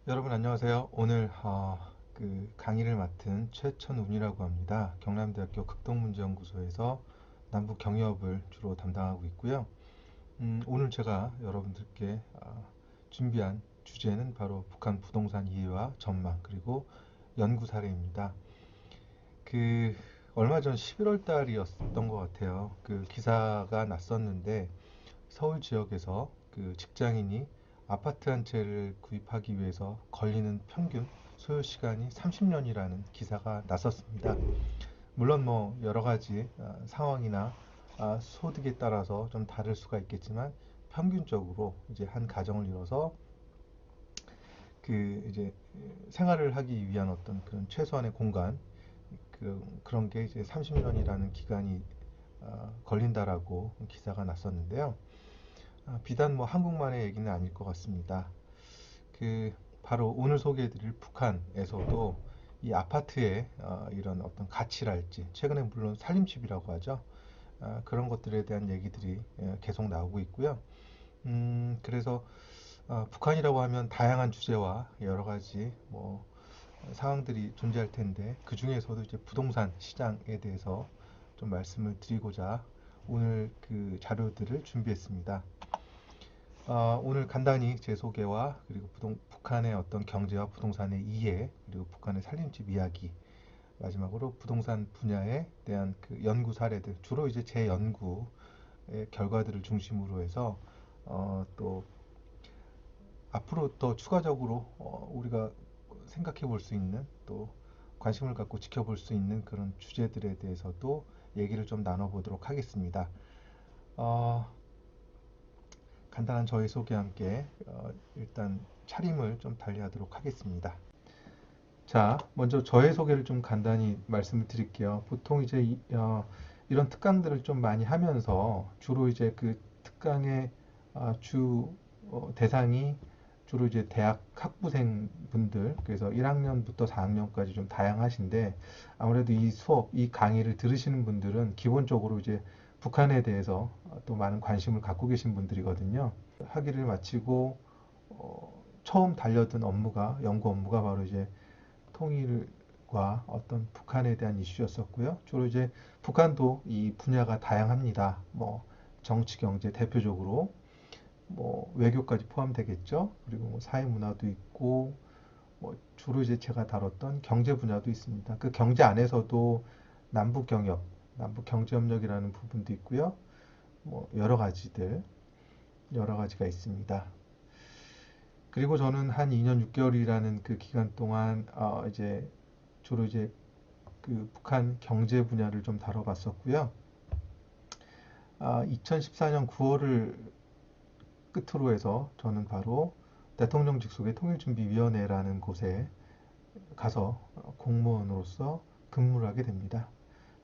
여러분 안녕하세요. 오늘 강의를 맡은 최천운이라고 합니다. 경남대학교 극동문제연구소에서 남북 경협을 주로 담당하고 있고요. 오늘 제가 여러분들께 준비한 주제는 바로 북한 부동산 이해와 전망 그리고 연구 사례입니다. 그 얼마 전 11월 달이었던 것 같아요. 그 기사가 났었는데 서울 지역에서 그 직장인이 아파트 한 채를 구입하기 위해서 걸리는 평균 소요 시간이 30년이라는 기사가 났었습니다. 물론 뭐 여러 가지 상황이나 소득에 따라서 좀 다를 수가 있겠지만 평균적으로 이제 한 가정을 이뤄서 그 이제 생활을 하기 위한 어떤 그런 최소한의 공간 그런 게 이제 30년이라는 기간이 걸린다라고 기사가 났었는데요. 비단 뭐 한국만의 얘기는 아닐 것 같습니다. 그 바로 오늘 소개해드릴 북한에서도 이 아파트의 이런 어떤 가치랄지 최근에 물론 살림집이라고 하죠. 그런 것들에 대한 얘기들이 계속 나오고 있고요. 그래서 북한이라고 하면 다양한 주제와 여러 가지 뭐 상황들이 존재할 텐데 그 중에서도 이제 부동산 시장에 대해서 좀 말씀을 드리고자 오늘 그 자료들을 준비했습니다. 오늘 간단히 제 소개와 그리고 북한의 어떤 경제와 부동산의 이해 그리고 북한의 살림집 이야기 마지막으로 부동산 분야에 대한 그 연구 사례들 주로 이제 제 연구의 결과들을 중심으로 해서 또 앞으로 더 추가적으로 우리가 생각해 볼 수 있는 또 관심을 갖고 지켜볼 수 있는 그런 주제들에 대해서도 얘기를 좀 나눠보도록 하겠습니다. 어, 간단한 저의 소개와 함께 일단 차림을 좀 달리하도록 하겠습니다. 자, 먼저 저의 소개를 좀 간단히 말씀을 드릴게요. 보통 이제 이런 특강들을 좀 많이 하면서 주로 이제 그 특강의 주 대상이 주로 이제 대학 학부생 분들, 그래서 1학년부터 4학년까지 좀 다양하신데 아무래도 이 수업, 이 강의를 들으시는 분들은 기본적으로 이제 북한에 대해서 또 많은 관심을 갖고 계신 분들이거든요. 학위를 마치고 처음 달려든 업무가 연구 업무가 바로 이제 통일과 어떤 북한에 대한 이슈였었고요. 주로 이제 북한도 이 분야가 다양합니다. 뭐 정치, 경제 대표적으로 뭐 외교까지 포함되겠죠. 그리고 뭐 사회 문화도 있고 뭐 주로 이제 제가 다뤘던 경제 분야도 있습니다. 그 경제 안에서도 남북 경협, 남북 경제 협력이라는 부분도 있고요. 뭐 여러 가지가 있습니다. 그리고 저는 한 2년 6개월이라는 그 기간 동안 이제 주로 이제 그 북한 경제 분야를 좀 다뤄봤었고요. 2014년 9월을 끝으로 해서 저는 바로 대통령 직속의 통일준비위원회라는 곳에 가서 공무원으로서 근무를 하게 됩니다.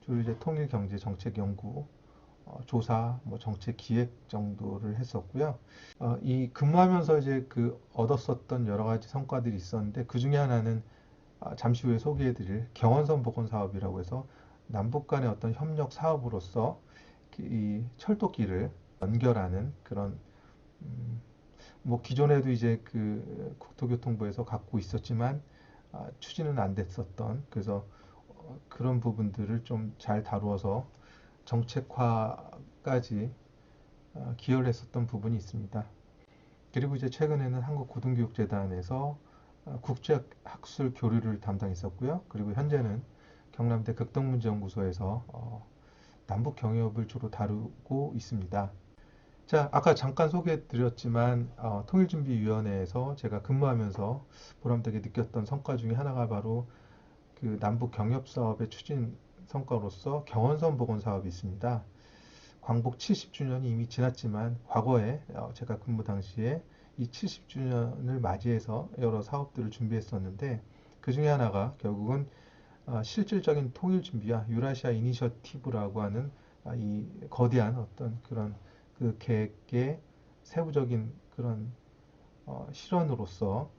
주로 이제 통일경제정책연구, 조사, 뭐 정책 기획 정도를 했었고요. 이 근무하면서 이제 그 얻었었던 여러 가지 성과들이 있었는데 그 중에 하나는 잠시 후에 소개해드릴 경원선 복원 사업이라고 해서 남북 간의 어떤 협력 사업으로서 이 철도길을 연결하는 그런 음, 뭐 기존에도 이제 그 국토교통부에서 갖고 있었지만 추진은 안 됐었던 그래서 그런 부분들을 좀 잘 다루어서 정책화까지 기여를 했었던 부분이 있습니다. 그리고 이제 최근에는 한국고등교육재단에서 국제학술 교류를 담당했었고요. 그리고 현재는 경남대 극동문제연구소에서 남북 경협을 주로 다루고 있습니다. 자, 아까 잠깐 소개해 드렸지만 통일준비위원회에서 제가 근무하면서 보람되게 느꼈던 성과 중에 하나가 바로 그 남북 경협 사업의 추진 성과로서 경원선 복원 사업이 있습니다. 광복 70주년이 이미 지났지만 과거에 제가 근무 당시에 이 70주년을 맞이해서 여러 사업들을 준비했었는데 그 중에 하나가 결국은 실질적인 통일 준비와 유라시아 이니셔티브라고 하는 이 거대한 어떤 그런 그 계획의 세부적인 그런 실현으로서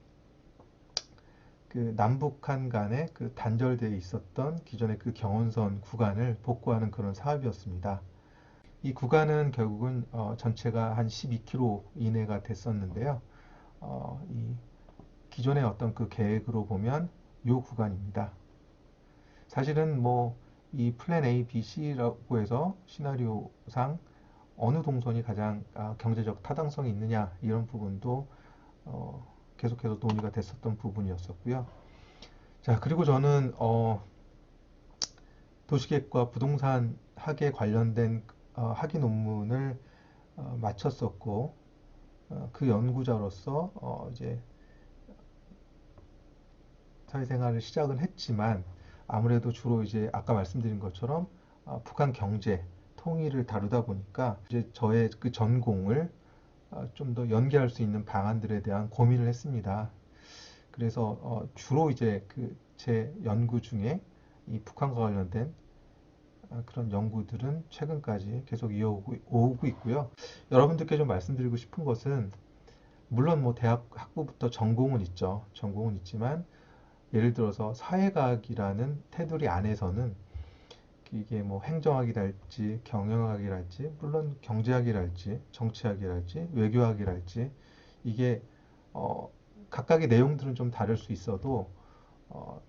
그 남북한 간에 그 단절되어 있었던 기존의 그 경원선 구간을 복구하는 그런 사업이었습니다. 이 구간은 결국은 전체가 한 12km 이내가 됐었는데요. 이 기존의 어떤 그 계획으로 보면 요 구간입니다. 사실은 뭐 이 플랜 A, B, C라고 해서 시나리오상 어느 동선이 가장 경제적 타당성이 있느냐 이런 부분도 계속해서 논의가 됐었던 부분이었었고요. 자, 그리고 저는 도시계획과 부동산 학에 관련된 학위 논문을 마쳤었고 그 연구자로서 이제 사회생활을 시작은 했지만 아무래도 주로 이제 아까 말씀드린 것처럼 북한 경제 통일을 다루다 보니까 이제 저의 그 전공을 좀 더 연계할 수 있는 방안들에 대한 고민을 했습니다. 그래서 주로 이제 그 제 연구 중에 이 북한과 관련된 그런 연구들은 최근까지 계속 이어오고 있고요. 여러분들께 좀 말씀드리고 싶은 것은 물론 뭐 대학 학부부터 전공은 있죠. 전공은 있지만 예를 들어서 사회과학이라는 테두리 안에서는 이게 뭐 행정학이랄지 경영학이랄지 물론 경제학이랄지 정치학이랄지 외교학이랄지 이게 각각의 내용들은 좀 다를 수 있어도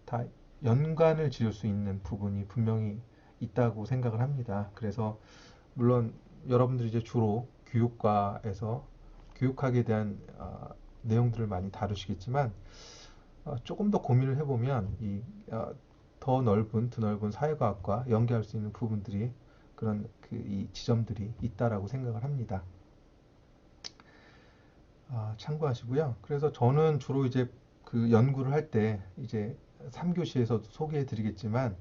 다 연관을 지을 수 있는 부분이 분명히 있다고 생각을 합니다. 그래서 물론 여러분들이 이제 주로 교육과에서 교육학에 대한 내용들을 많이 다루시겠지만 조금 더 고민을 해보면 더 넓은 드넓은 사회과학과 연계할 수 있는 부분들이 그런 이 지점들이 있다라고 생각을 합니다. 참고하시고요. 그래서 저는 주로 이제 그 연구를 할 때 이제 3교시에서도 소개해 드리겠지만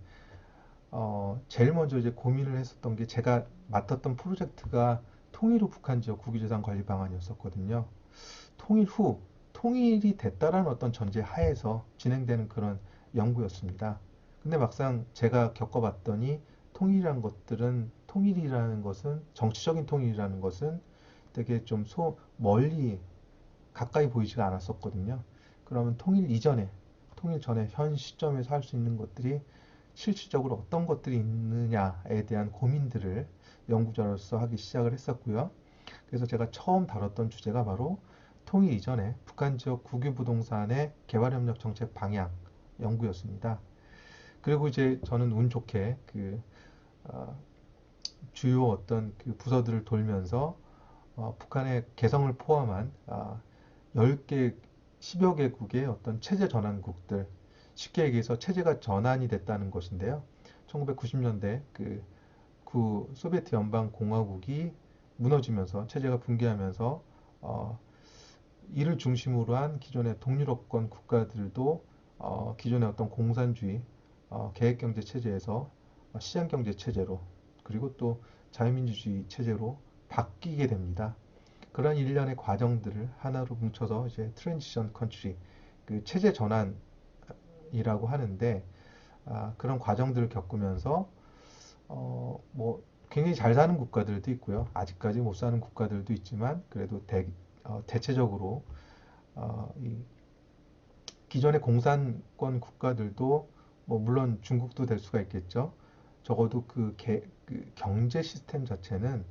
제일 먼저 이제 고민을 했었던 게 제가 맡았던 프로젝트가 통일 후 북한 지역 국유재산 관리 방안이었었거든요. 통일 후 통일이 됐다라는 어떤 전제 하에서 진행되는 그런 연구였습니다. 근데 막상 제가 겪어봤더니 통일이라는 것은 정치적인 통일이라는 것은 되게 좀 멀리 가까이 보이지가 않았었거든요. 그러면 통일 전에 현 시점에서 할 수 있는 것들이 실질적으로 어떤 것들이 있느냐에 대한 고민들을 연구자로서 하기 시작을 했었고요. 그래서 제가 처음 다뤘던 주제가 바로 통일 이전에 북한 지역 국유 부동산의 개발협력 정책 방향 연구였습니다. 그리고 이제 저는 운 좋게 주요 어떤 그 부서들을 돌면서 북한의 개성을 포함한 10개, 10여 개국의 어떤 체제 전환국들, 쉽게 얘기해서 체제가 전환이 됐다는 것인데요. 1990년대 구 소비에트 연방 공화국이 무너지면서 체제가 붕괴하면서 이를 중심으로 한 기존의 동유럽권 국가들도 기존의 어떤 공산주의 계획경제 체제에서 시장경제 체제로 그리고 또 자유민주주의 체제로 바뀌게 됩니다. 그런 일련의 과정들을 하나로 뭉쳐서 이제 트랜지션 컨트리 그 체제 전환이라고 하는데 그런 과정들을 겪으면서 뭐 굉장히 잘 사는 국가들도 있고요. 아직까지 못 사는 국가들도 있지만 그래도 대체적으로 이 기존의 공산권 국가들도 뭐 물론 중국도 될 수가 있겠죠. 적어도 그 경제 시스템 자체는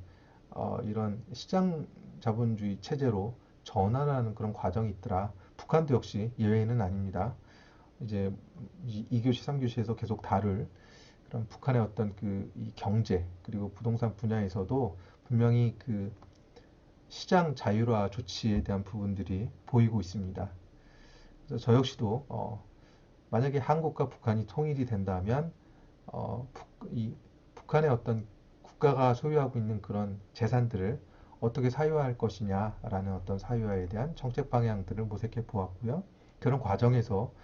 이런 시장 자본주의 체제로 전환하는 그런 과정이 있더라. 북한도 역시 예외는 아닙니다. 이제 2교시, 3교시에서 계속 다룰 그런 북한의 어떤 이 경제 그리고 부동산 분야에서도 분명히 그 시장 자율화 조치에 대한 부분들이 보이고 있습니다. 그래서 저 역시도 만약에 한국과 북한이 통일이 된다면 북한의 어떤 국가가 소유하고 있는 그런 재산들을 어떻게 사유화할 것이냐라는 어떤 사유화에 대한 정책 방향들을 모색해 보았고요. 그런 과정에서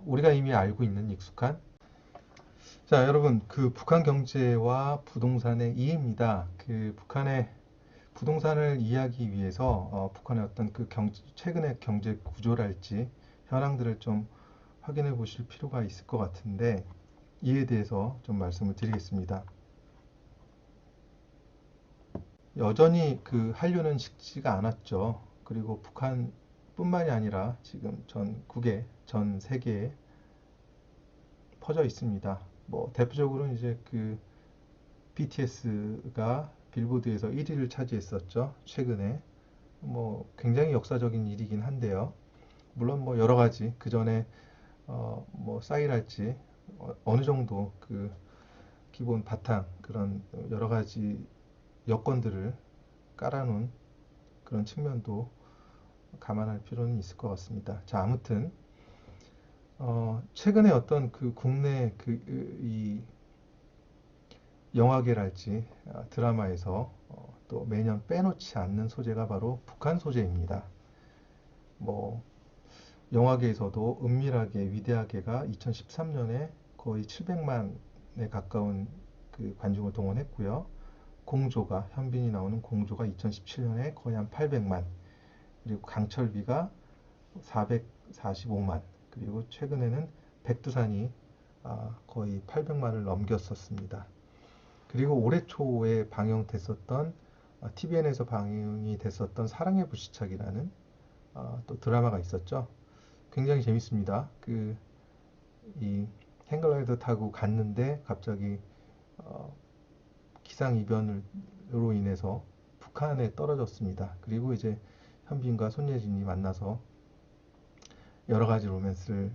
우리가 이미 알고 있는 익숙한 자, 여러분, 그 북한 경제와 부동산의 이해입니다. 그 북한의 부동산을 이해하기 위해서 북한의 어떤 최근의 경제 구조랄지 현황들을 좀 확인해 보실 필요가 있을 것 같은데 이에 대해서 좀 말씀을 드리겠습니다. 여전히 그 한류는 식지가 않았죠. 그리고 북한뿐만이 아니라 지금 전 세계에 퍼져 있습니다. 뭐 대표적으로는 이제 BTS가 빌보드에서 1위를 차지했었죠. 최근에 뭐 굉장히 역사적인 일이긴 한데요. 물론 뭐 여러 가지 그 전에 뭐 쌓이랄지 어느 정도 그 기본 바탕 그런 여러 가지 여건들을 깔아놓은 그런 측면도 감안할 필요는 있을 것 같습니다. 자, 아무튼 최근에 어떤 그 국내 이 영화계랄지 드라마에서 또 매년 빼놓지 않는 소재가 바로 북한 소재입니다. 뭐 영화계에서도 은밀하게 위대하게가 2013년에 거의 700만에 가까운 그 관중을 동원했고요. 공조가 현빈이 나오는 공조가 2017년에 거의 한 800만, 그리고 강철비가 445만, 그리고 최근에는 백두산이 거의 800만을 넘겼었습니다. 그리고 올해 초에 방영됐었던 TVN에서 방영이 됐었던 사랑의 불시착이라는 또 드라마가 있었죠. 굉장히 재밌습니다. 이 행글라이더 타고 갔는데 갑자기 기상이변으로 인해서 북한에 떨어졌습니다. 그리고 이제 현빈과 손예진이 만나서 여러 가지 로맨스를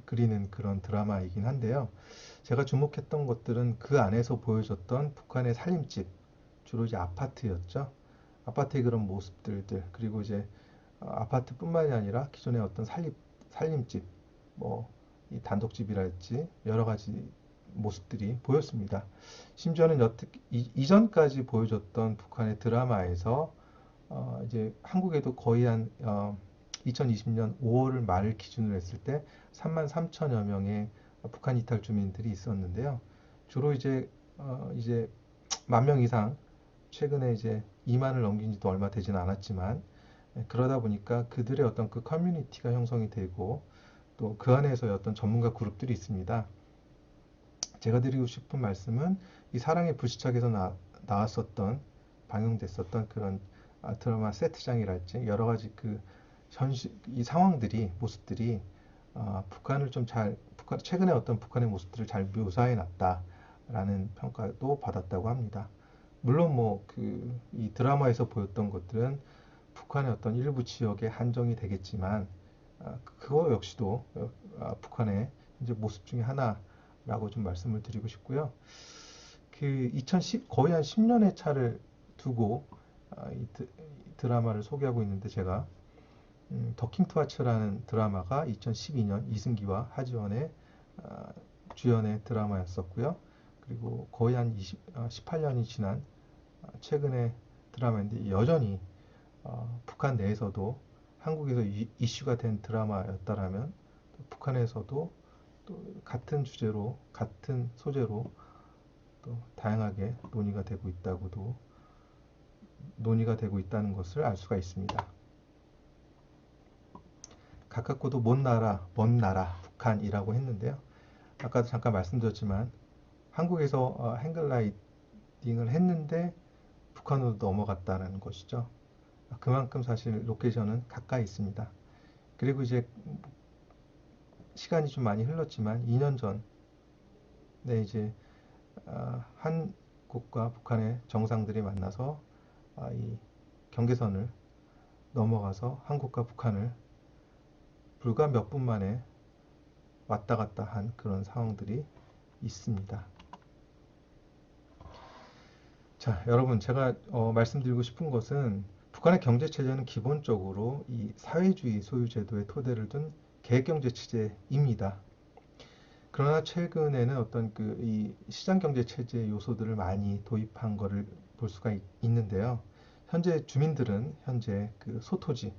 그리는 그런 드라마이긴 한데요. 제가 주목했던 것들은 그 안에서 보여줬던 북한의 살림집, 주로 이제 아파트였죠. 아파트의 그런 모습들들, 그리고 이제 아파트뿐만이 아니라 기존의 어떤 살림집, 뭐 이 단독집이랄지 여러 가지 모습들이 보였습니다. 심지어는 이전까지 보여줬던 북한의 드라마에서 이제 한국에도 거의 한 2020년 5월 말을 기준으로 했을 때 3만 3천여 명의 북한 이탈 주민들이 있었는데요. 주로 이제 1만 명 이상, 최근에 이제 2만을 넘긴 지도 얼마 되지는 않았지만, 그러다 보니까 그들의 어떤 그 커뮤니티가 형성이 되고 또 그 안에서의 어떤 전문가 그룹들이 있습니다. 제가 드리고 싶은 말씀은 이 사랑의 불시착에서 나왔었던 방영됐었던 그런 드라마 세트장이랄지 여러 가지 이 상황들이 모습들이 북한을 최근에 어떤 북한의 모습들을 잘 묘사해 놨다라는 평가도 받았다고 합니다. 물론 뭐 이 드라마에서 보였던 것들은 북한의 어떤 일부 지역에 한정이 되겠지만 그거 역시도 북한의 이제 모습 중에 하나라고 좀 말씀을 드리고 싶고요. 2010 거의 한 10년의 차를 두고 이 드라마를 소개하고 있는데, 제가 더킹 투와츠라는 드라마가 2012년 이승기와 하지원의 주연의 드라마였었고요. 그리고 거의 한 18년이 지난 최근의 드라마인데, 여전히 북한 내에서도 한국에서 이슈가 된 드라마였다라면 북한에서도 또 같은 주제로 같은 소재로 또 다양하게 논의가 되고 있다는 것을 알 수가 있습니다. 가깝고도 먼 나라 북한이라고 했는데요. 아까도 잠깐 말씀드렸지만 한국에서 행글라이딩을 했는데 북한으로 넘어갔다는 것이죠. 그만큼 사실 로케이션은 가까이 있습니다. 그리고 이제 시간이 좀 많이 흘렀지만 2년 전에 이제 한국과 북한의 정상들이 만나서 이 경계선을 넘어가서 한국과 북한을 불과 몇 분 만에 왔다 갔다 한 그런 상황들이 있습니다. 자, 여러분, 제가 말씀드리고 싶은 것은 북한의 경제 체제는 기본적으로 이 사회주의 소유제도의 토대를 둔 계획경제 체제입니다. 그러나 최근에는 어떤 이 시장경제 체제 요소들을 많이 도입한 것을 볼 수가 있는데요. 현재 주민들은 현재 소토지,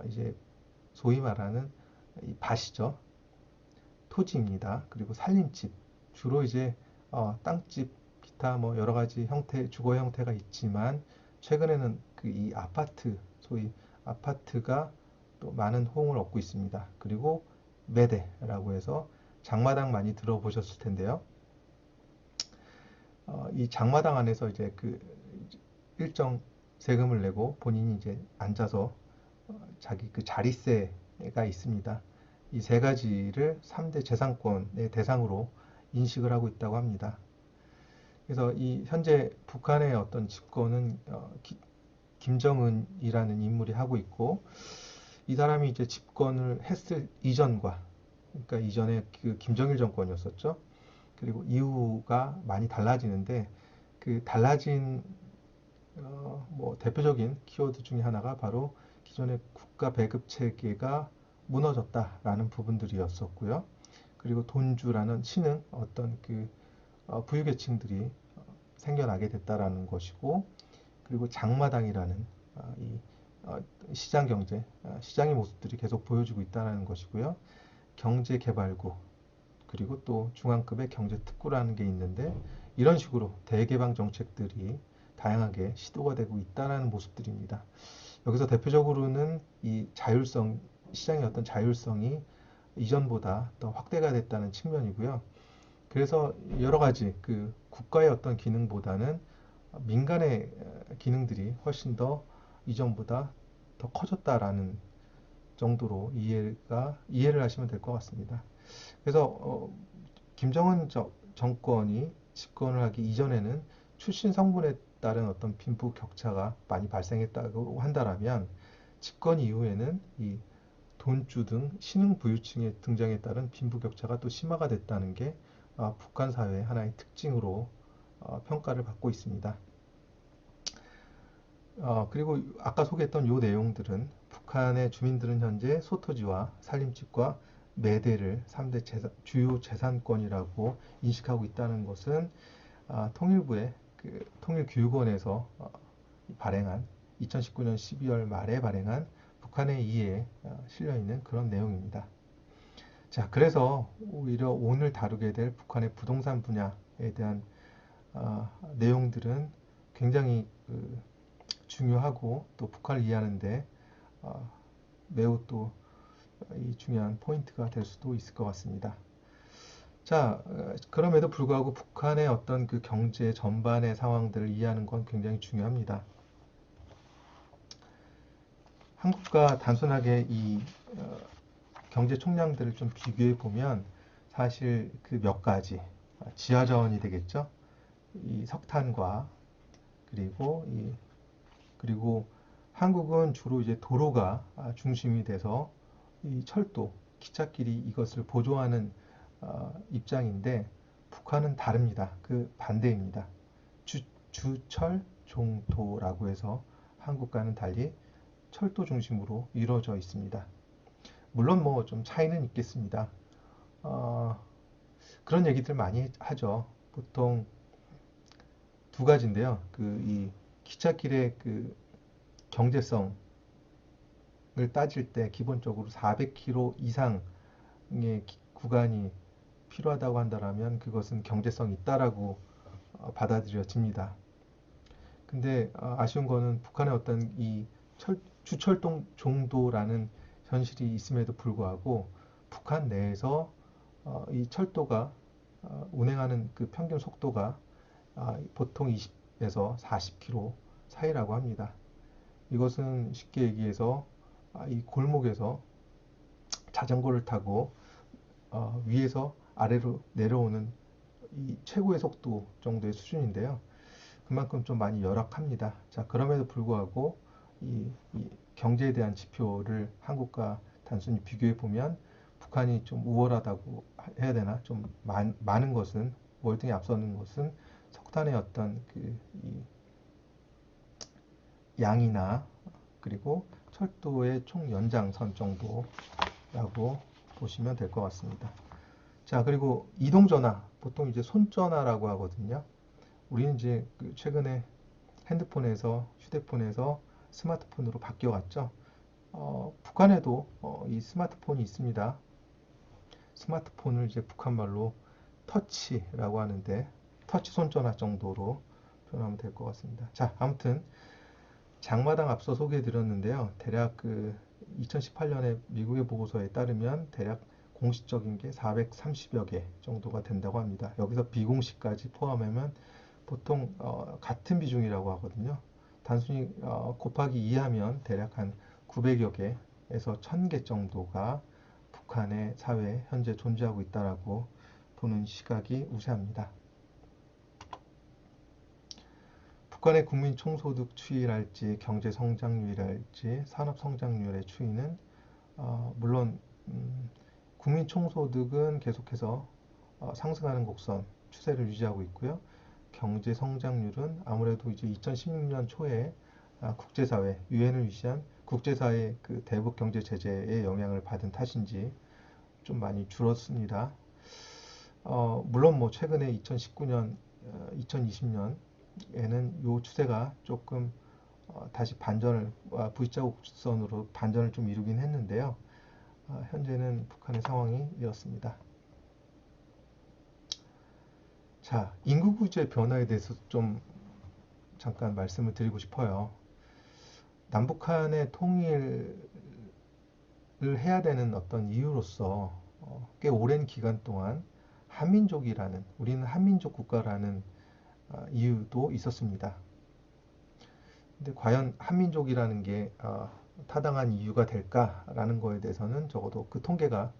이제 소위 말하는 이 밭이죠. 토지입니다. 그리고 살림집, 주로 이제 땅집, 기타 뭐 여러 가지 주거 형태가 있지만, 최근에는 이 소위 아파트가 또 많은 호응을 얻고 있습니다. 그리고 매대라고 해서 장마당 많이 들어보셨을 텐데요. 이 장마당 안에서 이제 일정 세금을 내고 본인이 이제 앉아서 자기 자리세가 있습니다. 이 세 가지를 3대 재산권의 대상으로 인식을 하고 있다고 합니다. 그래서 이 현재 북한의 어떤 집권은 김정은이라는 인물이 하고 있고, 이 사람이 이제 집권을 했을 이전과, 그러니까 이전에 그 김정일 정권이었었죠. 그리고 이후가 많이 달라지는데, 그 달라진 뭐 대표적인 키워드 중에 하나가 바로 기존의 국가 배급 체계가 무너졌다라는 부분들이었었고요. 그리고 돈주라는 신흥 어떤 그 부유계층들이 생겨나게 됐다라는 것이고, 그리고 장마당이라는 이 시장 경제, 시장의 모습들이 계속 보여주고 있다는 것이고요. 경제개발구, 그리고 또 중앙급의 경제특구라는 게 있는데, 이런 식으로 대개방 정책들이 다양하게 시도가 되고 있다는 모습들입니다. 여기서 대표적으로는 이 자율성, 시장의 어떤 자율성이 이전보다 더 확대가 됐다는 측면이고요. 그래서 여러 가지 그 국가의 어떤 기능보다는 민간의 기능들이 훨씬 더 이전보다 더 커졌다라는 정도로 이해를 하시면 될 것 같습니다. 그래서 김정은 정권이 집권을 하기 이전에는 출신 성분에 따른 어떤 빈부 격차가 많이 발생했다고 한다라면, 집권 이후에는 이 돈주 등 신흥 부유층의 등장에 따른 빈부 격차가 또 심화가 됐다는 게 북한 사회의 하나의 특징으로 평가를 받고 있습니다. 그리고 아까 소개했던 이 내용들은, 북한의 주민들은 현재 소토지와 산림집과 매대를 3대 주요 재산권이라고 인식하고 있다는 것은 통일부의 그 통일교육원에서 발행한 2019년 12월 말에 발행한 북한의 이해에 실려 있는 그런 내용입니다. 자, 그래서 오히려 오늘 다루게 될 북한의 부동산 분야에 대한 내용들은 굉장히 중요하고, 또 북한을 이해하는데 매우 또 이 중요한 포인트가 될 수도 있을 것 같습니다. 자, 그럼에도 불구하고 북한의 어떤 그 경제 전반의 상황들을 이해하는 건 굉장히 중요합니다. 한국과 단순하게 이 경제 총량들을 좀 비교해 보면, 사실 그 몇 가지 지하자원이 되겠죠. 이 석탄과, 그리고 한국은 주로 이제 도로가 중심이 돼서 이 철도, 기찻길이 이것을 보조하는 입장인데, 북한은 다릅니다. 그 반대입니다. 주철 종도라고 해서 한국과는 달리 철도 중심으로 이루어져 있습니다. 물론 뭐 좀 차이는 있겠습니다. 어, 그런 얘기들 많이 하죠. 보통 두 가지인데요. 그 이 기찻길의 그 경제성을 따질 때 기본적으로 400km 이상의 구간이 필요하다고 한다면, 그것은 경제성이 있다라고 받아들여집니다. 근데 아쉬운 거는 북한의 어떤 이 주철동 정도라는 현실이 있음에도 불구하고, 북한 내에서 이 철도가 운행하는 그 평균 속도가 보통 20에서 40km 사이라고 합니다. 이것은 쉽게 얘기해서 이 골목에서 자전거를 타고 위에서 아래로 내려오는 이 최고의 속도 정도의 수준인데요. 그만큼 좀 많이 열악합니다. 자, 그럼에도 불구하고 이 경제에 대한 지표를 한국과 단순히 비교해 보면, 북한이 좀 우월하다고 해야 되나? 좀 많은 것은, 월등히 앞서는 것은 석탄의 어떤 이 양이나, 그리고 철도의 총 연장선 정도라고 보시면 될 것 같습니다. 자, 그리고 이동전화, 보통 이제 손전화라고 하거든요. 우리는 이제 최근에 핸드폰에서, 휴대폰에서 스마트폰으로 바뀌어갔죠. 북한에도 이 스마트폰이 있습니다. 스마트폰을 이제 북한말로 터치라고 하는데, 터치 손전화 정도로 표현하면 될 것 같습니다. 자, 아무튼 장마당 앞서 소개해 드렸는데요. 대략 그 2018년에 미국의 보고서에 따르면 대략 공식적인 게 430여 개 정도가 된다고 합니다. 여기서 비공식까지 포함하면 보통 같은 비중이라고 하거든요. 단순히 곱하기 2하면 대략 한 900여 개에서 1000개 정도가 북한의 사회에 현재 존재하고 있다라고 보는 시각이 우세합니다. 북한의 국민 총소득 추이랄지, 경제 성장률이랄지, 산업 성장률의 추이는 물론 국민 총소득은 계속해서 상승하는 곡선 추세를 유지하고 있고요. 경제 성장률은 아무래도 이제 2016년 초에 국제사회, 유엔을 위시한 국제사회 그 대북 경제 제재의 영향을 받은 탓인지 좀 많이 줄었습니다. 물론 뭐 최근에 2019년, 2020년에는 이 추세가 조금 다시 반전을 V자국 곡선으로 반전을 좀 이루긴 했는데요. 현재는 북한의 상황이 이렇습니다. 자, 인구 구조의 변화에 대해서 좀 잠깐 말씀을 드리고 싶어요. 남북한의 통일을 해야 되는 어떤 이유로서 꽤 오랜 기간 동안 한민족이라는, 우리는 한민족 국가라는 이유도 있었습니다. 근데 과연 한민족이라는 게 타당한 이유가 될까라는 거에 대해서는 적어도 그 통계가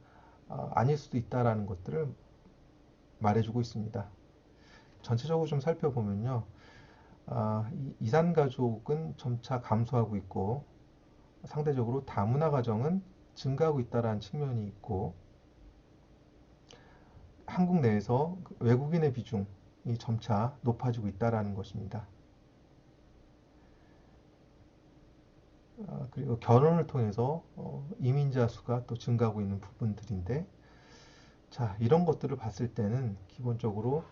아닐 수도 있다라는 것들을 말해주고 있습니다. 전체적으로 좀 살펴보면요. 이산 가족은 점차 감소하고 있고 상대적으로 다문화 가정은 증가하고 있다는 측면이 있고 한국 내에서 외국인의 비중이 점차 높아지고 있다는 것입니다. 그리고 결혼을 통해서 이민자 수가 또 증가하고 있는 부분들인데 자, 이런 것들을 봤을 때는 기본적으로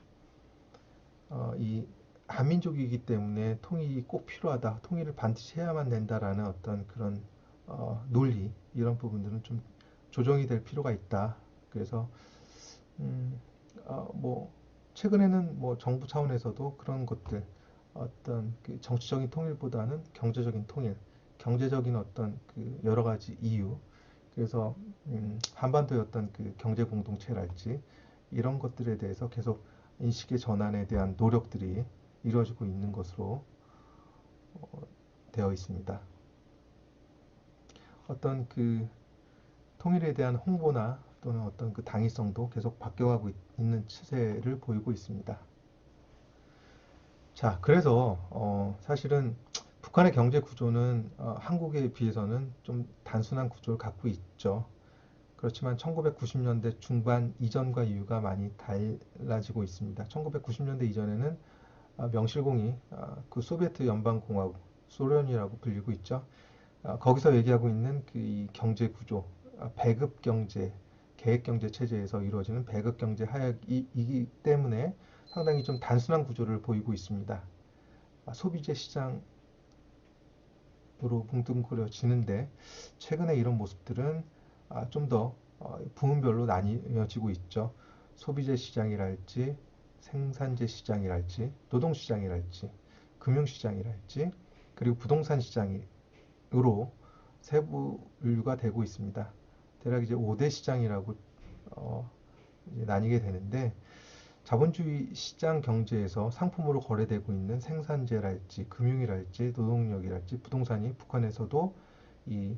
이 한민족이기 때문에 통일이 꼭 필요하다, 통일을 반드시 해야만 된다라는 어떤 그런 논리 이런 부분들은 좀 조정이 될 필요가 있다. 그래서 뭐 최근에는 뭐 정부 차원에서도 그런 것들 어떤 그 정치적인 통일보다는 경제적인 통일, 경제적인 어떤 그 여러 가지 이유, 그래서 한반도의 어떤 그 경제 공동체랄지 이런 것들에 대해서 계속 인식의 전환에 대한 노력들이 이루어지고 있는 것으로 되어 있습니다. 어떤 그 통일에 대한 홍보나 또는 어떤 그 당위성도 계속 바뀌어가고 있는 추세를 보이고 있습니다. 자, 그래서 사실은 북한의 경제 구조는 한국에 비해서는 좀 단순한 구조를 갖고 있죠. 그렇지만 1990년대 중반 이전과 이유가 많이 달라지고 있습니다. 1990년대 이전에는 명실공히 그 소비에트 연방공화국, 소련이라고 불리고 있죠. 거기서 얘기하고 있는 그 이 경제 구조, 배급 경제, 계획 경제 체제에서 이루어지는 배급 경제 하역이기 때문에 상당히 좀 단순한 구조를 보이고 있습니다. 소비재 시장으로 뭉뚱그려지는데 최근에 이런 모습들은 좀 더 부문별로 나뉘어지고 있죠. 소비재 시장이랄지 생산재 시장이랄지 노동시장이랄지 금융시장이랄지 그리고 부동산 시장으로 세부 분류가 되고 있습니다. 대략 이제 5대 시장이라고 이제 나뉘게 되는데 자본주의 시장 경제에서 상품으로 거래되고 있는 생산재랄지 금융이랄지 노동력이랄지 부동산이 북한에서도 이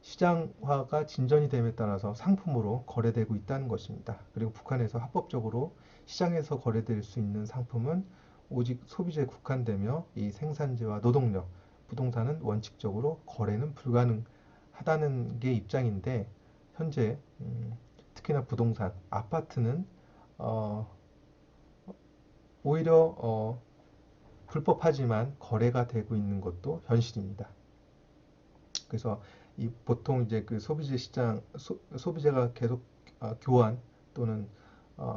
시장화가 진전이 됨에 따라서 상품으로 거래되고 있다는 것입니다. 그리고 북한에서 합법적으로 시장에서 거래될 수 있는 상품은 오직 소비재에 국한되며 이 생산재와 노동력, 부동산은 원칙적으로 거래는 불가능하다는 게 입장인데 현재 특히나 부동산, 아파트는 어, 오히려 불법하지만 거래가 되고 있는 것도 현실입니다. 그래서 이 보통 이제 그 소비재 시장 소비재가 계속 교환 또는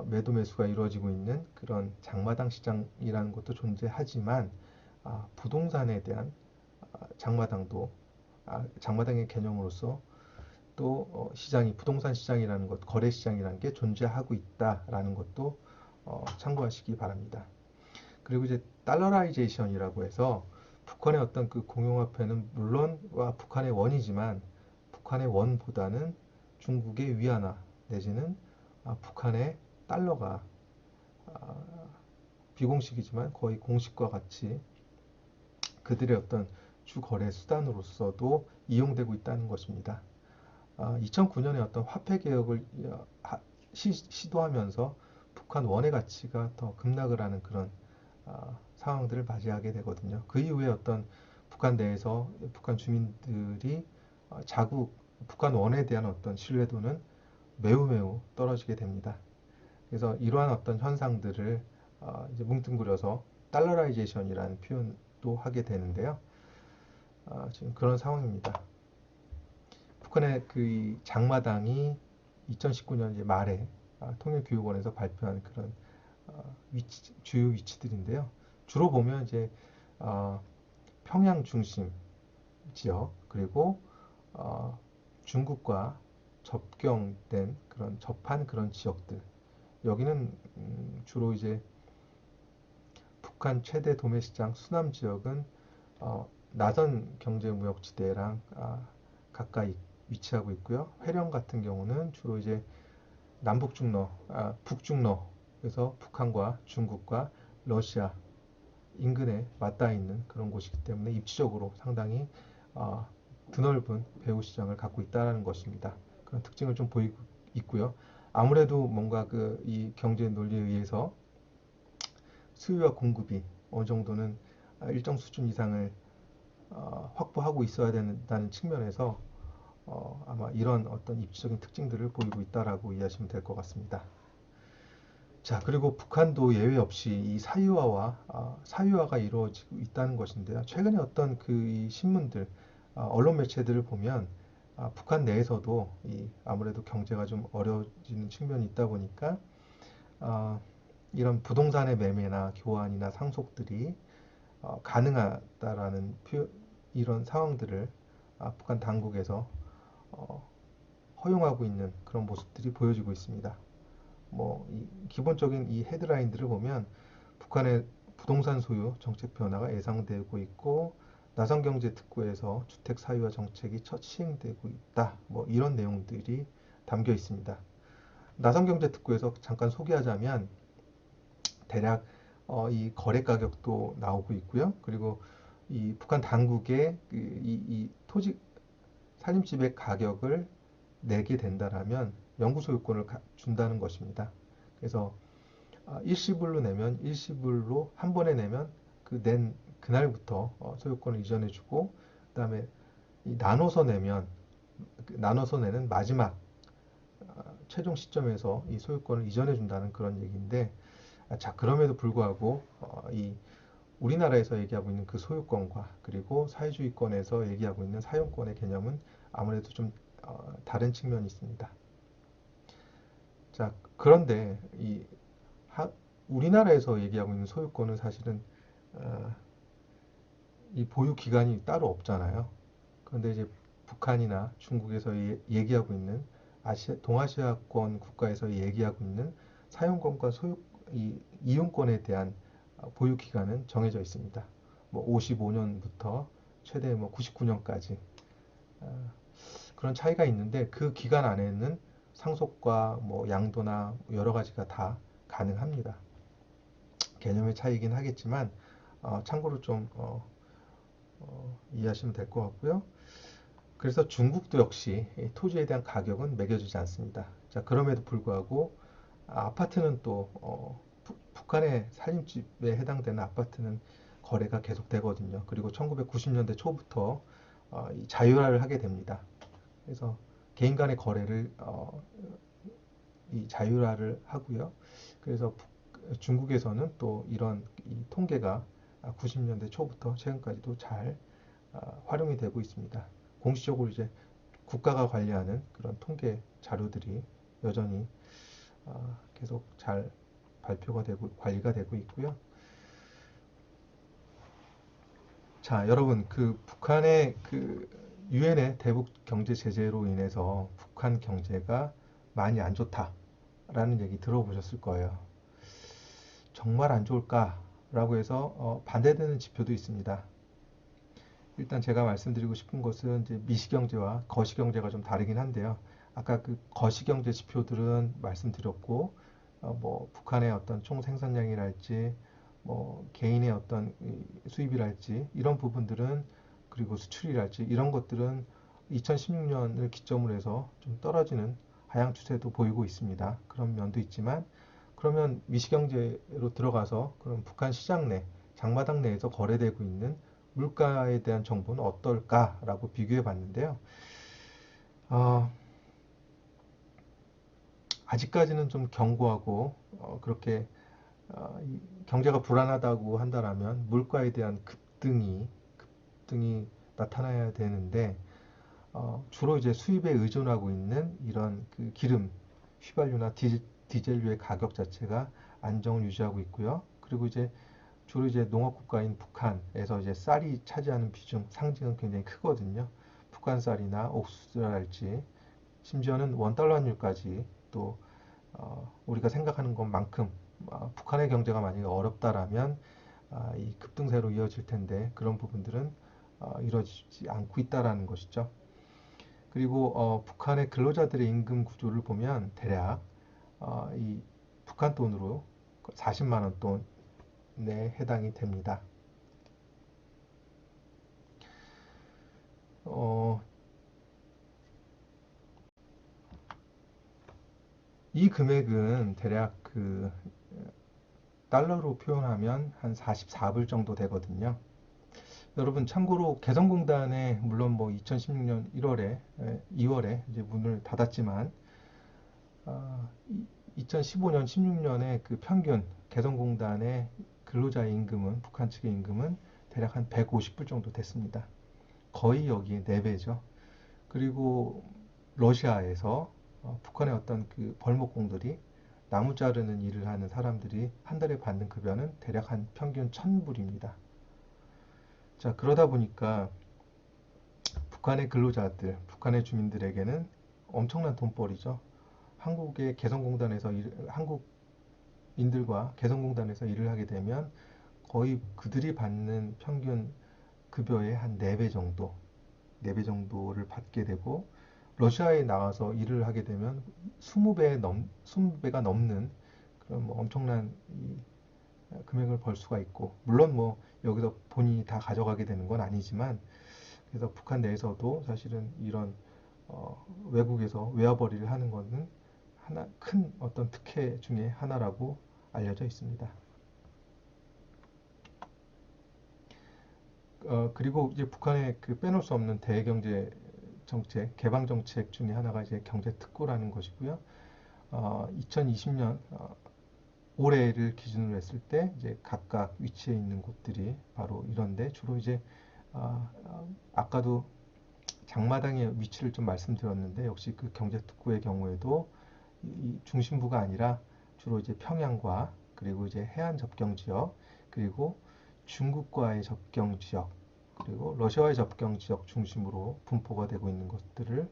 매도 매수가 이루어지고 있는 그런 장마당 시장이라는 것도 존재하지만 부동산에 대한 장마당도 장마당의 개념으로서 또 시장이 부동산 시장이라는 것, 거래 시장이라는 게 존재하고 있다라는 것도 참고하시기 바랍니다. 그리고 이제 달러라이제이션이라고 해서 북한의 어떤 그 공용화폐는 물론 북한의 원이지만 북한의 원보다는 중국의 위안화 내지는 북한의 달러가 비공식이지만 거의 공식과 같이 그들의 어떤 주 거래 수단으로서도 이용되고 있다는 것입니다. 2009년에 어떤 화폐 개혁을 시도하면서 북한 원의 가치가 더 급락을 하는 그런 상황들을 맞이하게 되거든요. 그 이후에 어떤 북한 내에서 북한 주민들이 자국 북한 원에 대한 어떤 신뢰도는 매우 매우 떨어지게 됩니다. 그래서 이러한 어떤 현상들을 이제 뭉뚱그려서 달러라이제이션이라는 표현도 하게 되는데요. 지금 그런 상황입니다. 북한의 그 장마당이 2019년 이제 말에 통일교육원에서 발표한 그런 주요 위치들인데요. 주로 보면 이제 평양 중심 지역 그리고 중국과 접경된 그런 접한 그런 지역들 여기는 주로 이제 북한 최대 도매시장 수남 지역은 나선 경제무역지대랑 가까이 위치하고 있고요. 회령 같은 경우는 주로 이제 남북중로, 북중로에서 북한과 중국과 러시아 인근에 맞닿아 있는 그런 곳이기 때문에 입지적으로 상당히 드넓은 배후 시장을 갖고 있다는 것입니다. 그런 특징을 좀 보이고 있고요. 아무래도 뭔가 그 이 경제 논리에 의해서 수요와 공급이 어느 정도는 일정 수준 이상을 확보하고 있어야 된다는 측면에서 아마 이런 어떤 입지적인 특징들을 보이고 있다라고 이해하시면 될 것 같습니다. 자, 그리고 북한도 예외 없이 이 사유화가 이루어지고 있다는 것인데요. 최근에 어떤 그 신문들, 언론 매체들을 보면 북한 내에서도 아무래도 경제가 좀 어려워지는 측면이 있다 보니까 이런 부동산의 매매나 교환이나 상속들이 가능하다라는 이런 상황들을 북한 당국에서 허용하고 있는 그런 모습들이 보여지고 있습니다. 기본적인 이 헤드라인들을 보면 북한의 부동산 소유 정책 변화가 예상되고 있고 나선경제특구에서 주택 사유화 정책이 첫 시행되고 있다. 이런 내용들이 담겨 있습니다. 나선경제특구에서 잠깐 소개하자면 대략 이 거래 가격도 나오고 있고요. 그리고 이 북한 당국의 이 토지 살림집의 가격을 내게 된다라면 영구 소유권을 준다는 것입니다. 그래서 일시불로 내면 일시불로 한 번에 내면 그 낸 그날부터 소유권을 이전해주고 그다음에 나눠서 내면 나눠서 내는 마지막 최종 시점에서 이 소유권을 이전해준다는 그런 얘기인데 자 그럼에도 불구하고 이 우리나라에서 얘기하고 있는 그 소유권과 그리고 사회주의권에서 얘기하고 있는 사용권의 개념은 아무래도 좀 다른 측면이 있습니다. 자, 그런데 우리나라에서 얘기하고 있는 소유권은 사실은 이 보유 기간이 따로 없잖아요. 그런데 이제 북한이나 중국에서 얘기하고 있는 동아시아권 국가에서 얘기하고 있는 사용권과 이용권에 대한 보유 기간은 정해져 있습니다. 55년부터 최대 99년까지 그런 차이가 있는데 그 기간 안에는 상속과 양도나 여러 가지가 다 가능합니다. 개념의 차이이긴 하겠지만 참고로 좀 이해하시면 될 것 같고요. 그래서 중국도 역시 토지에 대한 가격은 매겨주지 않습니다. 자, 그럼에도 불구하고 아파트는 또 북한의 살림집에 해당되는 아파트는 거래가 계속되거든요. 그리고 1990년대 초부터 자율화를 하게 됩니다. 그래서 개인 간의 거래를 이 자율화를 하고요. 그래서 중국에서는 또 이런 이 통계가 90년대 초부터 최근까지도 잘 활용이 되고 있습니다. 공식적으로 이제 국가가 관리하는 그런 통계 자료들이 여전히 계속 잘 발표가 되고 관리가 되고 있고요. 자, 여러분 그 북한의 그 유엔의 대북 경제 제재로 인해서 북한 경제가 많이 안 좋다라는 얘기 들어보셨을 거예요. 정말 안 좋을까라고 해서 반대되는 지표도 있습니다. 일단 제가 말씀드리고 싶은 것은 이제 미시경제와 거시경제가 좀 다르긴 한데요. 아까 그 거시경제 지표들은 말씀드렸고, 북한의 어떤 총 생산량이랄지, 개인의 어떤 수입이랄지 이런 부분들은 그리고 수출이랄지 이런 것들은 2016년을 기점으로 해서 좀 떨어지는 하향 추세도 보이고 있습니다. 그런 면도 있지만 그러면 미시경제로 들어가서 그럼 북한 시장 내 장마당 내에서 거래되고 있는 물가에 대한 정보는 어떨까라고 비교해 봤는데요. 어, 아직까지는 좀 견고하고 그렇게 경제가 불안하다고 한다라면 물가에 대한 급등이 나타나야 되는데 주로 이제 수입에 의존하고 있는 이런 그 기름, 휘발유나 디젤유의 가격 자체가 안정을 유지하고 있고요. 그리고 이제 주로 이제 농업 국가인 북한에서 이제 쌀이 차지하는 비중, 상징은 굉장히 크거든요. 북한 쌀이나 옥수수랄지 심지어는 원달러율까지 또 우리가 생각하는 것만큼 북한의 경제가 만약에 어렵다라면 이 급등세로 이어질 텐데 그런 부분들은 이루어지지 않고 있다라는 것이죠. 그리고 북한의 근로자들의 임금 구조를 보면 대략 이 북한 돈으로 40만 원 돈에 해당이 됩니다. 어, 이 금액은 대략 그 달러로 표현하면 한 44불 정도 되거든요. 여러분 참고로 개성공단에 물론 뭐 2016년 1월에 2월에 이제 문을 닫았지만 2015년 16년에 그 평균 개성공단의 근로자의 임금은 북한 측의 임금은 대략 한 150불 정도 됐습니다. 거의 여기에 4배죠. 그리고 러시아에서 북한의 어떤 그 벌목공들이 나무 자르는 일을 하는 사람들이 한 달에 받는 급여는 대략 한 평균 1000불입니다. 자, 그러다 보니까 북한의 근로자들, 북한의 주민들에게는 엄청난 돈벌이죠. 한국인들과 개성공단에서 일을 하게 되면 거의 그들이 받는 평균 급여의 한 4배 정도, 4배 정도를 받게 되고 러시아에 나와서 일을 하게 되면 20배가 넘는 그런 뭐 엄청난 금액을 벌 수가 있고 물론 뭐 여기서 본인이 다 가져가게 되는 건 아니지만 그래서 북한 내에서도 사실은 이런 외국에서 외화벌이를 하는 것은 하나 큰 어떤 특혜 중에 하나라고 알려져 있습니다. 그리고 이제 북한의 그 빼놓을 수 없는 대경제 정책, 개방 정책 중에 하나가 이제 경제 특구라는 것이고요. 2020년 올해를 기준으로 했을 때 이제 각각 위치해 있는 곳들이 바로 이런데 주로 이제 아까도 장마당의 위치를 좀 말씀드렸는데 역시 그 경제 특구의 경우에도 이 중심부가 아니라 주로 이제 평양과 그리고 이제 해안 접경 지역 그리고 중국과의 접경 지역 그리고 러시아와의 접경 지역 중심으로 분포가 되고 있는 것들을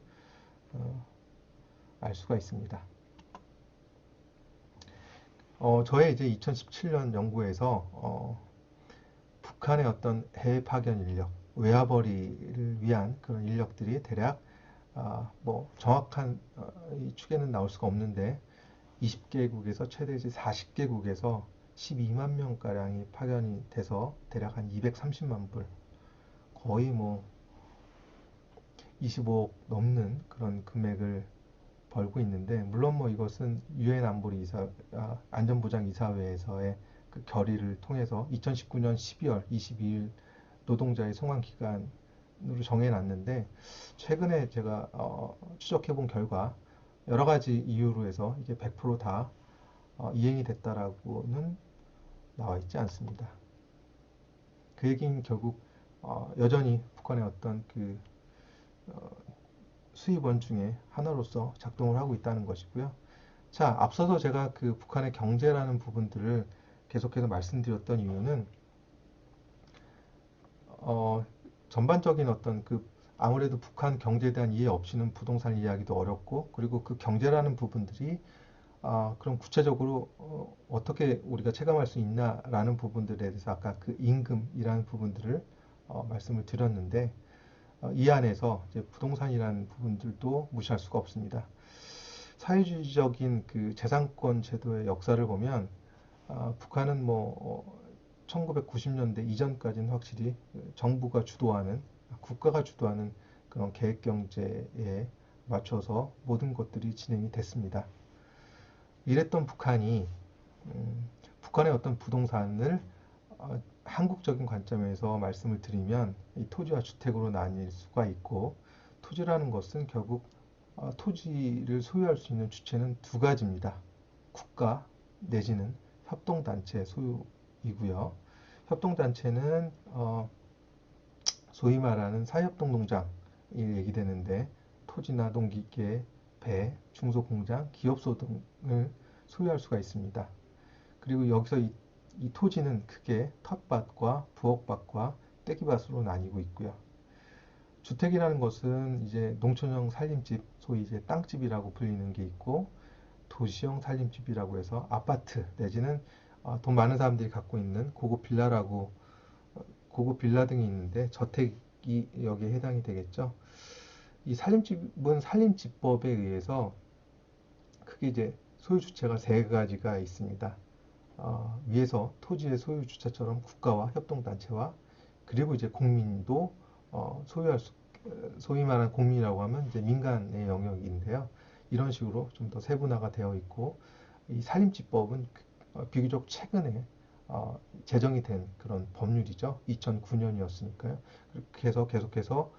알 수가 있습니다. 저의 이제 2017년 연구에서 북한의 어떤 해외 파견 인력, 외화벌이를 위한 그런 인력들이 대략 뭐 정확한 이 축에는 나올 수가 없는데 20개국에서 최대 40개국에서 12만 명가량이 파견이 돼서 대략 한 230만 불, 거의 뭐 25억 넘는 그런 금액을 벌고 있는데 물론 뭐 이것은 유엔 안보리 안전보장 이사회에서의 그 결의를 통해서 2019년 12월 22일 노동자의 송환 기간으로 정해놨는데 최근에 제가 추적해본 결과 여러 가지 이유로 해서 이게 100%다 이행이 됐다라고는 나와 있지 않습니다. 그 얘기는 결국 여전히 북한의 어떤 그 어, 수입원 중에 하나로서 작동을 하고 있다는 것이고요. 자, 앞서서 제가 그 북한의 경제라는 부분들을 계속해서 말씀드렸던 이유는 어, 전반적인 어떤 그 아무래도 북한 경제에 대한 이해 없이는 부동산 이야기도 어렵고 그리고 그 경제라는 부분들이 그럼 구체적으로 떻게 우리가 체감할 수 있나라는 부분들에 대해서 아까 그 임금이라는 부분들을 말씀을 드렸는데 이 안에서 이제 부동산이라는 부분들도 무시할 수가 없습니다. 사회주의적인 그 재산권 제도의 역사를 보면 북한은 뭐 1990년대 이전까지는 확실히 정부가 주도하는 국가가 주도하는 그런 계획 경제에 맞춰서 모든 것들이 진행이 됐습니다. 이랬던 북한이 북한의 어떤 부동산을 한국적인 관점에서 말씀을 드리면 이 토지와 주택으로 나뉠 수가 있고 토지라는 것은 결국 토지를 소유할 수 있는 주체는 두 가지입니다. 국가 내지는 협동단체 소유이고요. 협동단체는 소위 말하는 사회협동농장이 얘기되는데 토지나 농기계, 배, 중소공장, 기업소 등을 소유할 수가 있습니다. 그리고 여기서 이 토지는 크게 텃밭과 부엌밭과 떼기밭으로 나뉘고 있고요. 주택이라는 것은 이제 농촌형 살림집, 소위 이제 땅집이라고 불리는 게 있고, 도시형 살림집이라고 해서 아파트 내지는 돈 많은 사람들이 갖고 있는 고급 빌라 등이 있는데 저택이 여기에 해당이 되겠죠. 이 살림집은 살림집법에 의해서 크게 이제 소유 주체가 세 가지가 있습니다. 위에서 토지의 소유 주체처럼 국가와 협동단체와 그리고 이제 국민도 소유할 수, 소위 말하는 국민이라고 하면 이제 민간의 영역인데요. 이런 식으로 좀 더 세분화가 되어 있고 이 살림집법은 비교적 최근에 제정이 된 그런 법률이죠. 2009년이었으니까요. 그렇게 해서 계속해서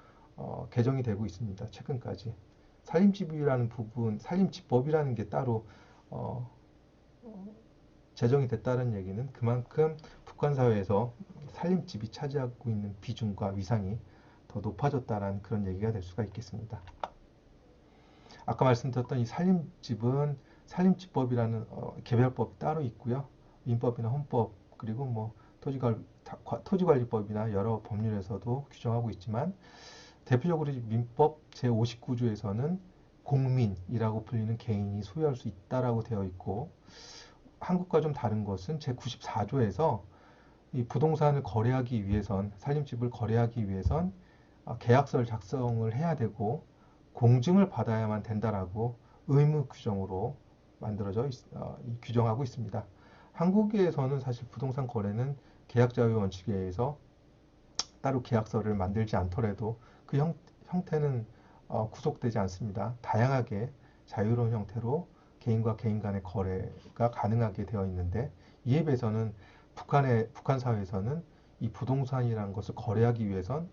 개정이 되고 있습니다. 최근까지. 살림집이라는 부분, 살림집법이라는 게 따로 어, 제정이 됐다는 얘기는 그만큼 북한 사회에서 살림집이 차지하고 있는 비중과 위상이 더 높아졌다는 그런 얘기가 될 수가 있겠습니다. 아까 말씀드렸던 이 살림집은 살림집법이라는 개별법이 따로 있고요. 민법이나 헌법 그리고 뭐 토지관리법이나 여러 법률에서도 규정하고 있지만 대표적으로 민법 제59조에서는 공민이라고 불리는 개인이 소유할 수 있다라고 되어 있고 한국과 좀 다른 것은 제94조에서 이 부동산을 거래하기 위해선 살림집을 거래하기 위해선 계약서를 작성을 해야 되고 공증을 받아야만 된다라고 의무 규정으로 규정하고 있습니다. 한국에서는 사실 부동산 거래는 계약 자유 원칙에 의해서 따로 계약서를 만들지 않더라도 그 형태는 구속되지 않습니다. 다양하게 자유로운 형태로 개인과 개인 간의 거래가 가능하게 되어 있는데 이에 비해서는 북한 사회에서는 이 부동산이라는 것을 거래하기 위해선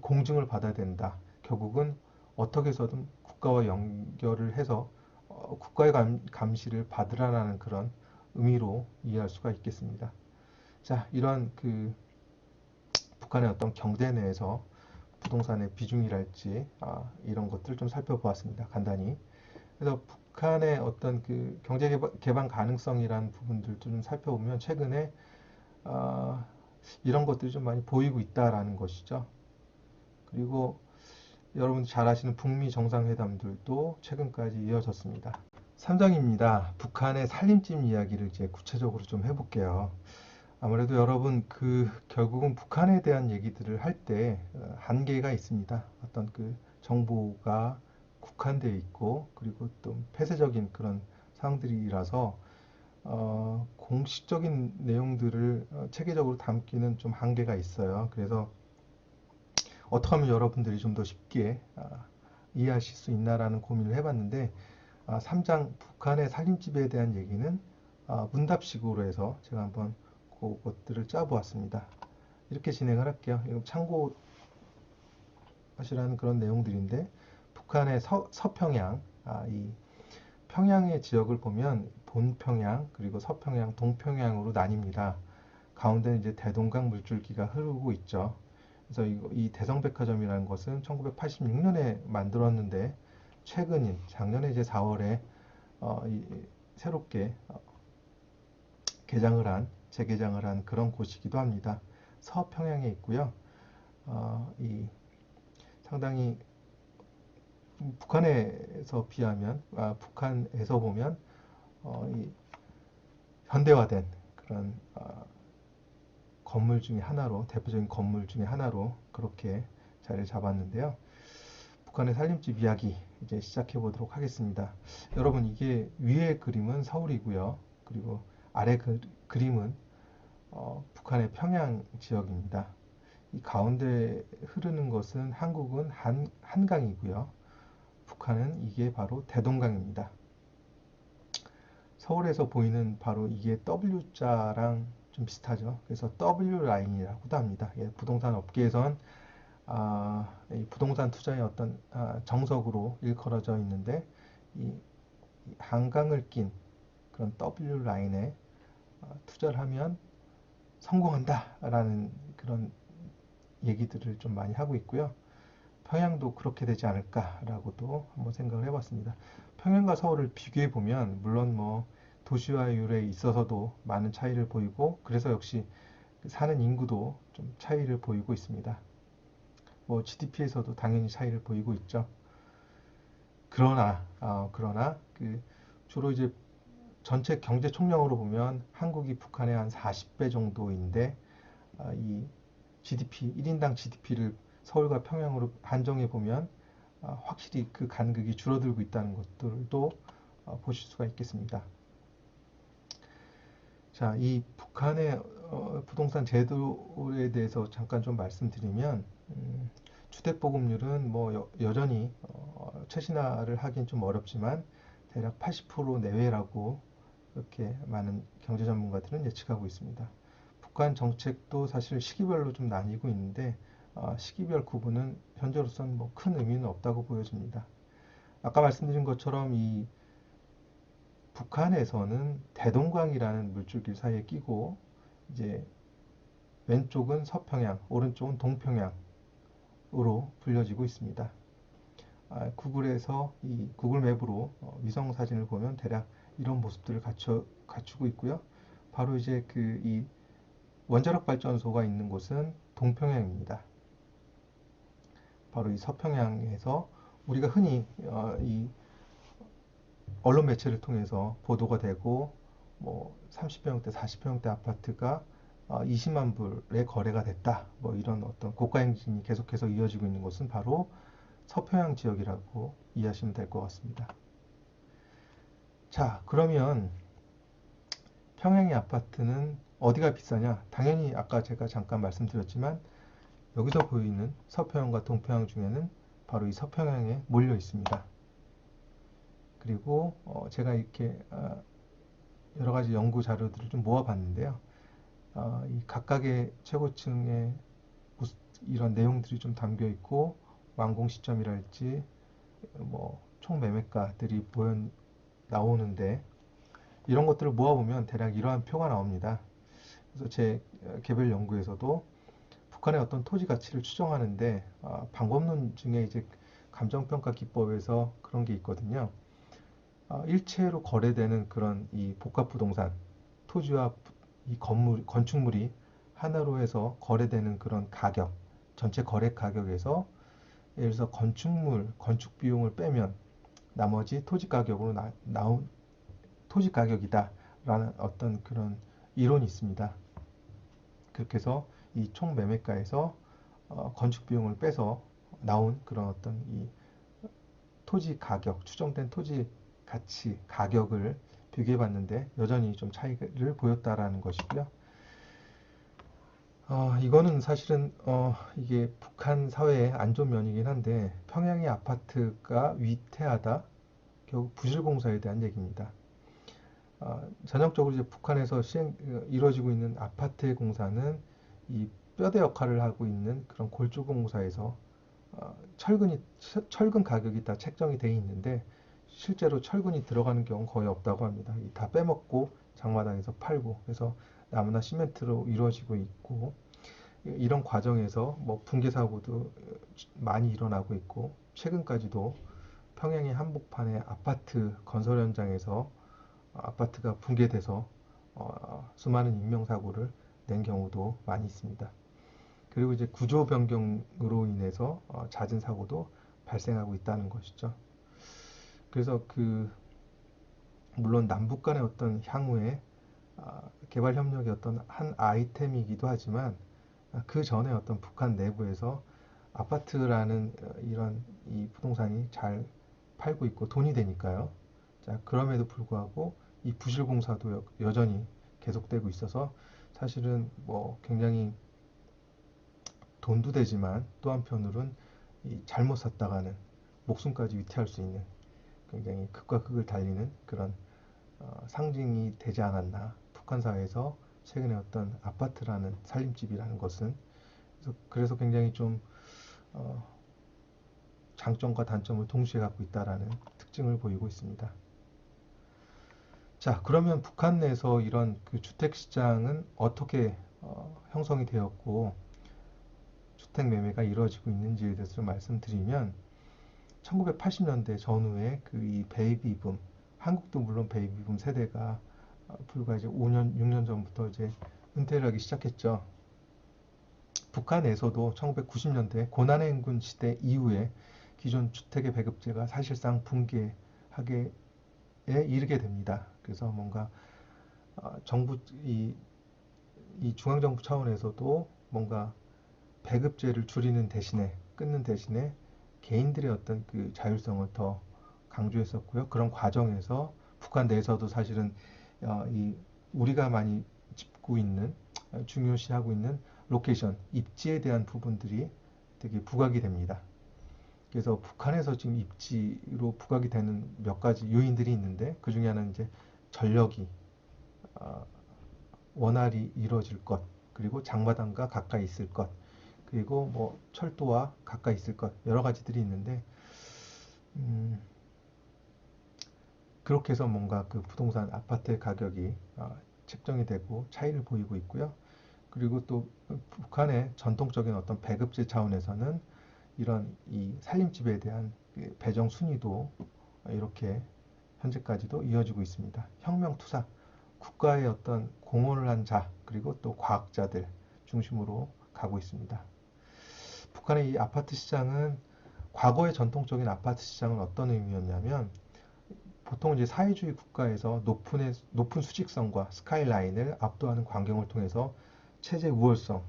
공증을 받아야 된다. 결국은 어떻게 해서든 국가와 연결을 해서 국가의 감시를 받으라는 그런 의미로 이해할 수가 있겠습니다. 자, 이런 북한의 어떤 경제 내에서 부동산의 비중이랄지 이런 것들 좀 살펴보았습니다. 간단히. 그래서 북한의 어떤 경제 개방 가능성이라는 부분들도 좀 살펴보면 최근에 이런 것들이 좀 많이 보이고 있다라는 것이죠. 그리고 여러분 잘 아시는 북미 정상회담들도 최근까지 이어졌습니다. 3장입니다. 북한의 살림집 이야기를 이제 구체적으로 좀 해볼게요. 아무래도 여러분 결국은 북한에 대한 얘기들을 할 때 한계가 있습니다. 어떤 정보가 국한되어 있고 그리고 또 폐쇄적인 그런 상황들이라서 공식적인 내용들을 체계적으로 담기는 좀 한계가 있어요. 그래서 어떻게 하면 여러분들이 좀 더 쉽게 이해하실 수 있나라는 고민을 해봤는데 3장 북한의 살림집에 대한 얘기는 문답식으로 해서 제가 한번 그것들을 짜보았습니다. 이렇게 진행을 할게요. 이거 참고하시라는 그런 내용들인데 북한의 서평양, 이 평양의 지역을 보면 본평양 그리고 서평양, 동평양으로 나뉩니다. 가운데는 이제 대동강 물줄기가 흐르고 있죠. 그래서 이 대성백화점이라는 것은 1986년에 만들었는데 최근인 작년에 이제 4월에 새롭게 재개장을 한 그런 곳이기도 합니다. 서평양에 있고요. 상당히 북한에서 보면 이 현대화된 그런 대표적인 건물 중에 하나로 그렇게 자리를 잡았는데요. 북한의 살림집 이야기 이제 시작해 보도록 하겠습니다. 여러분 이게 위의 그림은 서울이고요. 그리고 아래 그림은 북한의 평양 지역입니다. 이 가운데 흐르는 것은 한국은 한강이고요. 북한은 이게 바로 대동강입니다. 서울에서 보이는 바로 이게 W자랑 좀 비슷하죠. 그래서 W 라인이라고도 합니다. 부동산 업계에선 이 부동산 투자의 어떤 정석으로 일컬어져 있는데 이 한강을 낀 그런 W 라인에 투자를 하면 성공한다라는 그런 얘기들을 좀 많이 하고 있고요. 평양도 그렇게 되지 않을까라고도 한번 생각을 해봤습니다. 평양과 서울을 비교해 보면 물론 뭐 도시화율에 있어서도 많은 차이를 보이고 그래서 역시 사는 인구도 좀 차이를 보이고 있습니다. 뭐 GDP에서도 당연히 차이를 보이고 있죠. 그러나 그 주로 이제 전체 경제 총량으로 보면 한국이 북한의 한 40배 정도인데 이 GDP 1인당 GDP를 서울과 평양으로 한정해 보면 확실히 그 간극이 줄어들고 있다는 것들도 보실 수가 있겠습니다. 자, 이 북한의 부동산 제도에 대해서 잠깐 좀 말씀드리면 주택보급률은 뭐 여전히 최신화를 하긴 좀 어렵지만 대략 80% 내외라고 이렇게 많은 경제 전문가들은 예측하고 있습니다. 북한 정책도 사실 시기별로 좀 나뉘고 있는데 시기별 구분은 현재로서는 뭐 큰 의미는 없다고 보여집니다. 아까 말씀드린 것처럼 이 북한에서는 대동강이라는 물줄기 사이에 끼고 이제 왼쪽은 서평양, 오른쪽은 동평양으로 불려지고 있습니다. 구글에서 이 구글 맵으로 위성 사진을 보면 대략 이런 모습들을 갖추고 있고요. 바로 이제 그 이 원자력 발전소가 있는 곳은 동평양입니다. 바로 이 서평양에서 우리가 흔히 이 언론 매체를 통해서 보도가 되고 뭐 30평대, 40평대 아파트가 20만 불에 거래가 됐다. 뭐 이런 어떤 고가 행진이 계속해서 이어지고 있는 곳은 바로 서평양 지역이라고 이해하시면 될 것 같습니다. 자, 그러면 평양의 아파트는 어디가 비싸냐? 당연히 아까 제가 잠깐 말씀드렸지만 여기서 보이는 서평양과 동평양 중에는 바로 이 서평양에 몰려 있습니다. 그리고 제가 이렇게 여러 가지 연구 자료들을 좀 모아봤는데요. 이 각각의 최고층의 이런 내용들이 좀 담겨 있고 완공 시점이랄지 뭐 총 매매가들이 나오는데 이런 것들을 모아보면 대략 이러한 표가 나옵니다. 그래서 제 개별 연구에서도 북한의 어떤 토지 가치를 추정하는데 방법론 중에 이제 감정평가 기법에서 그런 게 있거든요. 일체로 거래되는 그런 이 복합 부동산 토지와 이 건축물이 하나로 해서 거래되는 그런 가격, 전체 거래 가격에서 예를 들어서 건축 비용을 빼면 나머지 토지 가격으로 나온 토지 가격이다라는 어떤 그런 이론이 있습니다. 그렇게 해서 이 총 매매가에서 건축 비용을 빼서 나온 그런 어떤 이 토지 가격, 추정된 토지 가치 가격을 비교해 봤는데 여전히 좀 차이를 보였다라는 것이고요. 이거는 사실은 이게 북한 사회의 안 좋은 면이긴 한데 평양의 아파트가 위태하다, 결국 부실공사에 대한 얘기입니다. 전형적으로 이제 북한에서 이루어지고 있는 아파트의 공사는 이 뼈대 역할을 하고 있는 그런 골조공사에서 철근 가격이 다 책정이 돼 있는데 실제로 철근이 들어가는 경우는 거의 없다고 합니다. 다 빼먹고 장마당에서 팔고 그래서 나무나 시멘트로 이루어지고 있고 이런 과정에서 뭐 붕괴 사고도 많이 일어나고 있고 최근까지도 평양의 한복판의 아파트 건설 현장에서 아파트가 붕괴돼서 수많은 인명사고를 낸 경우도 많이 있습니다. 그리고 이제 구조 변경으로 인해서 잦은 사고도 발생하고 있다는 것이죠. 그래서 물론 남북 간의 어떤 향후의 개발 협력의 어떤 한 아이템이기도 하지만 그 전에 어떤 북한 내부에서 아파트라는 이런 이 부동산이 잘 팔고 있고 돈이 되니까요. 자, 그럼에도 불구하고 이 부실공사도 여전히 계속되고 있어서 사실은 뭐 굉장히 돈도 되지만 또 한편으로는 잘못 샀다가는 목숨까지 위태할 수 있는 굉장히 극과 극을 달리는 그런 상징이 되지 않았나. 북한 사회에서 최근에 어떤 아파트라는 살림집이라는 것은 그래서 굉장히 좀 어, 장점과 단점을 동시에 갖고 있다라는 특징을 보이고 있습니다. 자, 그러면 북한 내에서 이런 그 주택 시장은 어떻게 형성이 되었고 주택 매매가 이루어지고 있는지에 대해서 좀 말씀드리면 1980년대 전후에 그 이 베이비붐, 한국도 물론 베이비붐 세대가 불과 이제 5년, 6년 전부터 이제 은퇴를 하기 시작했죠. 북한에서도 1990년대 고난의 행군 시대 이후에 기존 주택의 배급제가 사실상 붕괴하게 이르게 됩니다. 그래서 뭔가 정부 이 중앙정부 차원에서도 뭔가 배급제를 줄이는 대신에 끊는 대신에 개인들의 어떤 그 자율성을 더 강조했었고요. 그런 과정에서 북한 내에서도 사실은 이 우리가 많이 짚고 있는 중요시하고 있는 로케이션, 입지에 대한 부분들이 되게 부각이 됩니다. 그래서 북한에서 지금 입지로 부각이 되는 몇 가지 요인들이 있는데 그 중에 하나는 이제 전력이 원활히 이루어질 것, 그리고 장마당과 가까이 있을 것, 그리고 뭐 철도와 가까이 있을 것 여러 가지들이 있는데 그렇게 해서 뭔가 그 부동산 아파트의 가격이 책정이 되고 차이를 보이고 있고요. 그리고 또 북한의 전통적인 어떤 배급제 차원에서는 이런 이 살림집에 대한 배정 순위도 이렇게 현재까지도 이어지고 있습니다. 혁명투사, 국가의 어떤 공헌을 한 자, 그리고 또 과학자들 중심으로 가고 있습니다. 북한의 이 아파트 시장은 과거의 전통적인 아파트 시장은 어떤 의미였냐면 보통 이제 사회주의 국가에서 높은 수직성과 스카이라인을 압도하는 광경을 통해서 체제 우월성,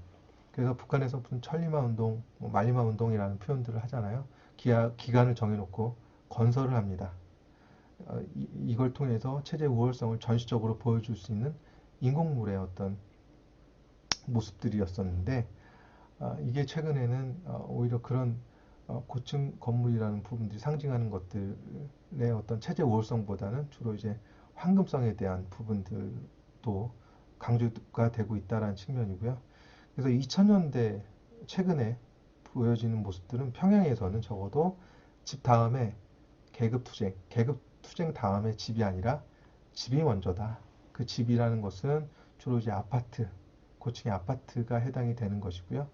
그래서 북한에서 무슨 천리마 운동, 뭐 만리마 운동이라는 표현들을 하잖아요. 기간을 정해놓고 건설을 합니다. 이걸 통해서 체제 우월성을 전시적으로 보여줄 수 있는 인공물의 어떤 모습들이었었는데 이게 최근에는 오히려 그런 고층 건물이라는 부분들이 상징하는 것들의 어떤 체제 우월성보다는 주로 이제 황금성에 대한 부분들도 강조가 되고 있다는 측면이고요. 그래서 2000년대 최근에 보여지는 모습들은 평양에서는 적어도 집 다음에 계급 투쟁 다음에 집이 아니라 집이 먼저다. 그 집이라는 것은 주로 이제 아파트, 고층의 아파트가 해당이 되는 것이고요.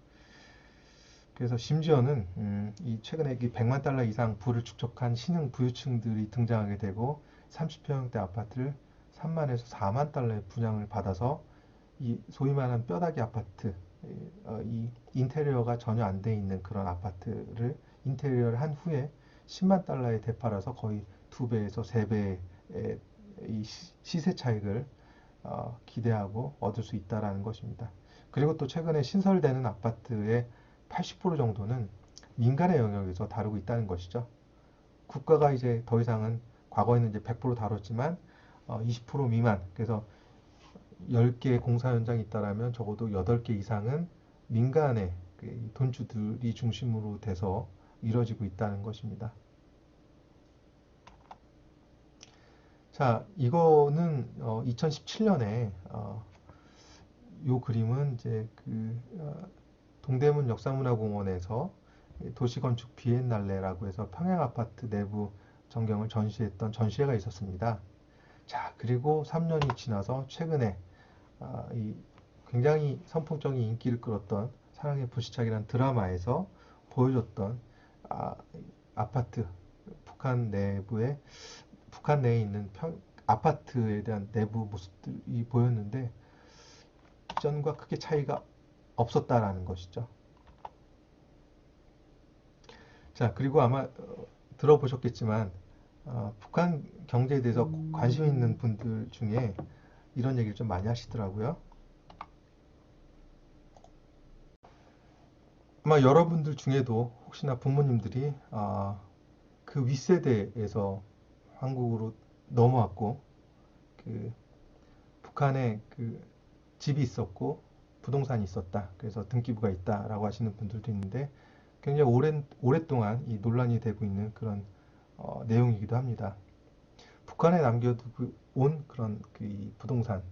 그래서 심지어는 이 최근에 이 100만 달러 이상 부를 축적한 신흥 부유층들이 등장하게 되고 30평대 아파트를 3만에서 4만 달러의 분양을 받아서 이 소위 말하는 뼈다귀 아파트, 이 인테리어가 전혀 안 돼 있는 그런 아파트를 인테리어를 한 후에 10만 달러에 되팔아서 거의 2배에서 3배의 이 시세 차익을 기대하고 얻을 수 있다라는 것입니다. 그리고 또 최근에 신설되는 아파트의 80% 정도는 민간의 영역에서 다루고 있다는 것이죠. 국가가 이제 더 이상은 과거에는 이제 100% 다뤘지만 20% 미만, 그래서 10개 공사 현장이 있다라면 적어도 8개 이상은 민간의 그 돈주들이 중심으로 돼서 이루어지고 있다는 것입니다. 자, 이거는 2017년에 요 그림은 이제 그 동대문 역사문화공원에서 도시건축 비엔날레라고 해서 평양 아파트 내부 전경을 전시했던 전시회가 있었습니다. 자, 그리고 3년이 지나서 최근에 이 굉장히 선풍적인 인기를 끌었던 사랑의 불시착이라는 드라마에서 보여줬던 아파트 북한 내에 있는 아파트에 대한 내부 모습들이 보였는데 이전과 크게 차이가 없었다라는 것이죠. 자, 그리고 아마 들어보셨겠지만 북한 경제에 대해서 관심 있는 분들 중에 이런 얘기를 좀 많이 하시더라고요. 아마 여러분들 중에도 혹시나 부모님들이 그 윗세대에서 한국으로 넘어왔고 그 북한에 그 집이 있었고 부동산이 있었다. 그래서 등기부가 있다라고 하시는 분들도 있는데 굉장히 오랫동안 이 논란이 되고 있는 그런 내용이기도 합니다. 북한에 남겨두고 온 그런 그 부동산,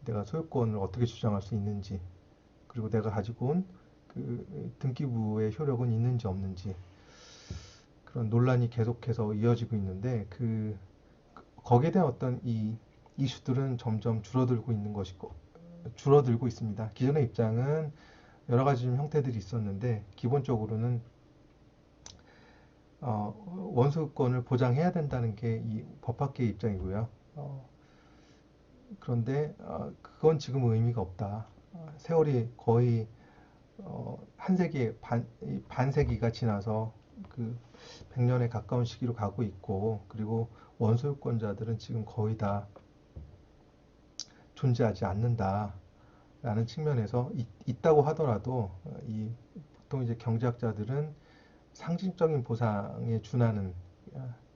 내가 소유권을 어떻게 주장할 수 있는지, 그리고 내가 가지고 온 그 등기부의 효력은 있는지 없는지 그런 논란이 계속해서 이어지고 있는데 거기에 대한 어떤 이 이슈들은 점점 줄어들고 있습니다. 기존의 입장은 여러 가지 형태들이 있었는데 기본적으로는 원수권을 보장해야 된다는 게 이 법학계의 입장이고요. 그런데 그건 지금 의미가 없다. 세월이 거의 한 세기 반세기가 지나서 그 100년에 가까운 시기로 가고 있고, 그리고 원소유권자들은 지금 거의 다 존재하지 않는다라는 측면에서 있다고 하더라도 이 보통 이제 경제학자들은 상징적인 보상에 준하는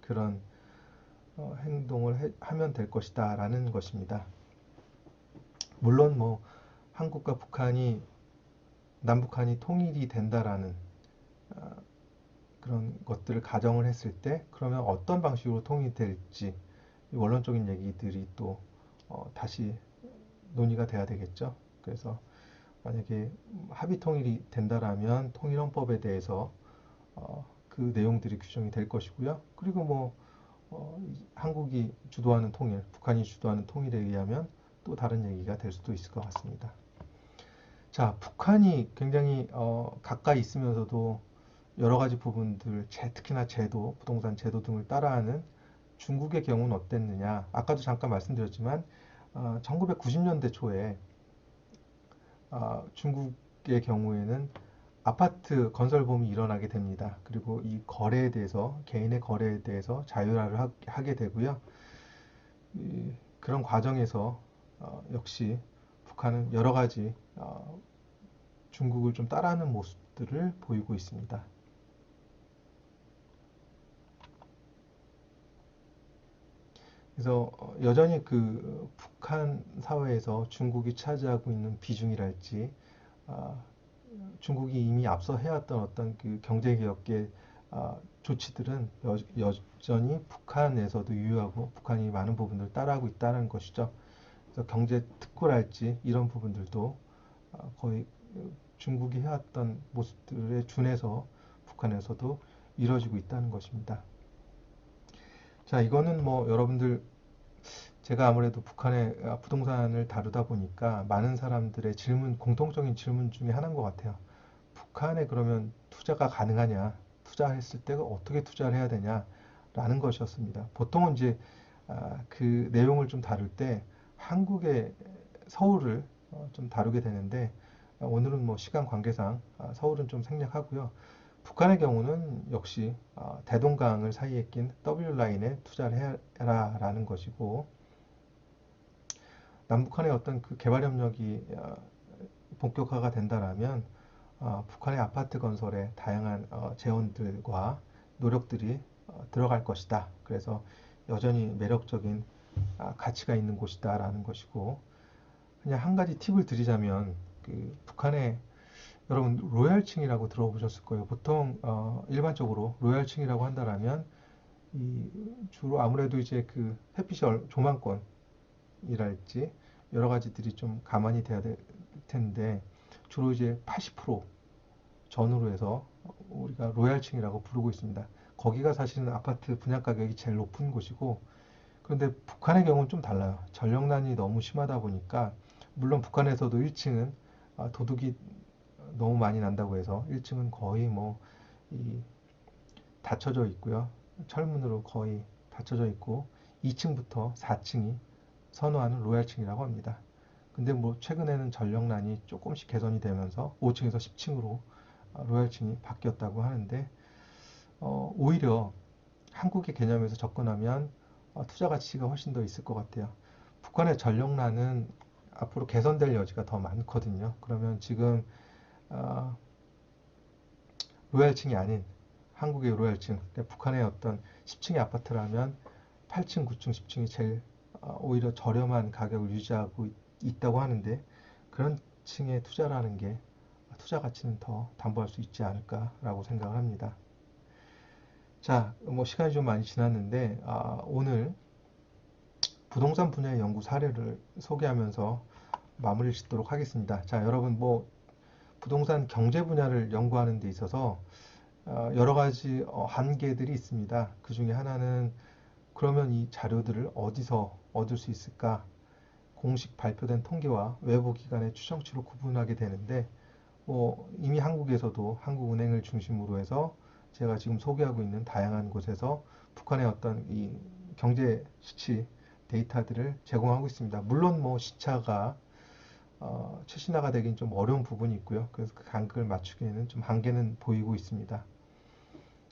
그런 행동을 하면 될 것이다라는 것입니다. 물론 뭐 한국과 남북한이 통일이 된다라는 그런 것들을 가정을 했을 때 그러면 어떤 방식으로 통일이 될지 원론적인 얘기들이 또 다시 논의가 돼야 되겠죠. 그래서 만약에 합의 통일이 된다라면 통일헌법에 대해서 그 내용들이 규정이 될 것이고요. 그리고 뭐 한국이 주도하는 통일, 북한이 주도하는 통일에 의하면 또 다른 얘기가 될 수도 있을 것 같습니다. 자, 북한이 굉장히 가까이 있으면서도 여러 가지 부분들, 특히나 제도, 부동산 제도 등을 따라하는 중국의 경우는 어땠느냐? 아까도 잠깐 말씀드렸지만 1990년대 초에 중국의 경우에는 아파트 건설붐이 일어나게 됩니다. 그리고 이 거래에 대해서, 개인의 거래에 대해서 자율화를 하게 되고요. 그런 과정에서 역시 북한은 여러 가지 중국을 좀 따라하는 모습들을 보이고 있습니다. 그래서 여전히 그 북한 사회에서 중국이 차지하고 있는 비중이랄지 중국이 이미 앞서 해왔던 어떤 그 경제개혁의 조치들은 여전히 북한에서도 유효하고 북한이 많은 부분들을 따라하고 있다는 것이죠. 그래서 경제 특구랄지 이런 부분들도 거의 중국이 해왔던 모습들에 준해서 북한에서도 이루어지고 있다는 것입니다. 자, 이거는 뭐 여러분들 제가 아무래도 북한의 부동산을 다루다 보니까 많은 사람들의 공통적인 질문 중에 하나인 것 같아요. 북한에 그러면 투자가 가능하냐? 투자했을 때 어떻게 투자를 해야 되냐? 라는 것이었습니다. 보통은 이제 그 내용을 좀 다룰 때 한국의 서울을 좀 다루게 되는데 오늘은 뭐 시간 관계상 서울은 좀 생략하고요. 북한의 경우는 역시 대동강을 사이에 낀 W라인에 투자를 해라라는 것이고 남북한의 어떤 그 개발 협력이 본격화가 된다라면 북한의 아파트 건설에 다양한 재원들과 노력들이 들어갈 것이다. 그래서 여전히 매력적인 가치가 있는 곳이다라는 것이고 그냥 한 가지 팁을 드리자면 그 북한의 여러분 로얄층이라고 들어보셨을 거예요. 보통 일반적으로 로얄층이라고 한다라면 주로 아무래도 이제 그 햇빛이 조망권이랄지 여러 가지들이 좀 감안이 돼야 될 텐데 주로 이제 80% 전후로 해서 우리가 로얄층이라고 부르고 있습니다. 거기가 사실은 아파트 분양 가격이 제일 높은 곳이고 그런데 북한의 경우는 좀 달라요. 전력난이 너무 심하다 보니까 물론 북한에서도 1층은 도둑이 너무 많이 난다고 해서 1층은 거의 닫혀져 있고요. 철문으로 거의 닫혀져 있고 2층부터 4층이 선호하는 로얄층이라고 합니다. 근데 뭐 최근에는 전력난이 조금씩 개선이 되면서 5층에서 10층으로 로얄층이 바뀌었다고 하는데 오히려 한국의 개념에서 접근하면 투자 가치가 훨씬 더 있을 것 같아요. 북한의 전력난은 앞으로 개선될 여지가 더 많거든요. 그러면 지금 로얄층이 아닌 한국의 로얄층, 그러니까 북한의 어떤 10층의 아파트라면 8층, 9층, 10층이 제일 오히려 저렴한 가격을 유지하고 있다고 하는데 그런 층에 투자라는 게 투자 가치는 더 담보할 수 있지 않을까라고 생각을 합니다. 자, 뭐 시간이 좀 많이 지났는데 오늘 부동산 분야의 연구 사례를 소개하면서 마무리를 짓도록 하겠습니다. 자, 여러분 뭐 부동산 경제 분야를 연구하는 데 있어서 여러 가지 한계들이 있습니다. 그 중에 하나는 그러면 이 자료들을 어디서 얻을 수 있을까? 공식 발표된 통계와 외부 기관의 추정치로 구분하게 되는데 이미 한국에서도 한국은행을 중심으로 해서 제가 지금 소개하고 있는 다양한 곳에서 북한의 어떤 이 경제 수치 데이터들을 제공하고 있습니다. 물론 시차가 최신화가 되긴 좀 어려운 부분이 있고요. 그래서 그 간극을 맞추기에는 좀 한계는 보이고 있습니다.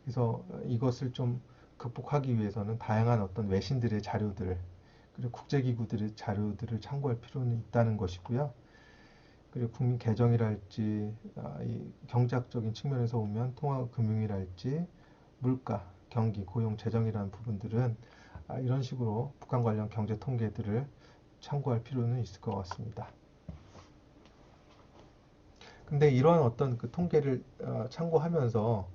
그래서 이것을 좀 극복하기 위해서는 다양한 어떤 외신들의 자료들 그리고 국제기구들의 자료들을 참고할 필요는 있다는 것이고요. 그리고 국민 계정이랄지 이 경제학적인 측면에서 보면 통화금융이랄지 물가, 경기, 고용, 재정이라는 부분들은 이런 식으로 북한 관련 경제 통계들을 참고할 필요는 있을 것 같습니다. 근데 이러한 어떤 그 통계를 참고하면서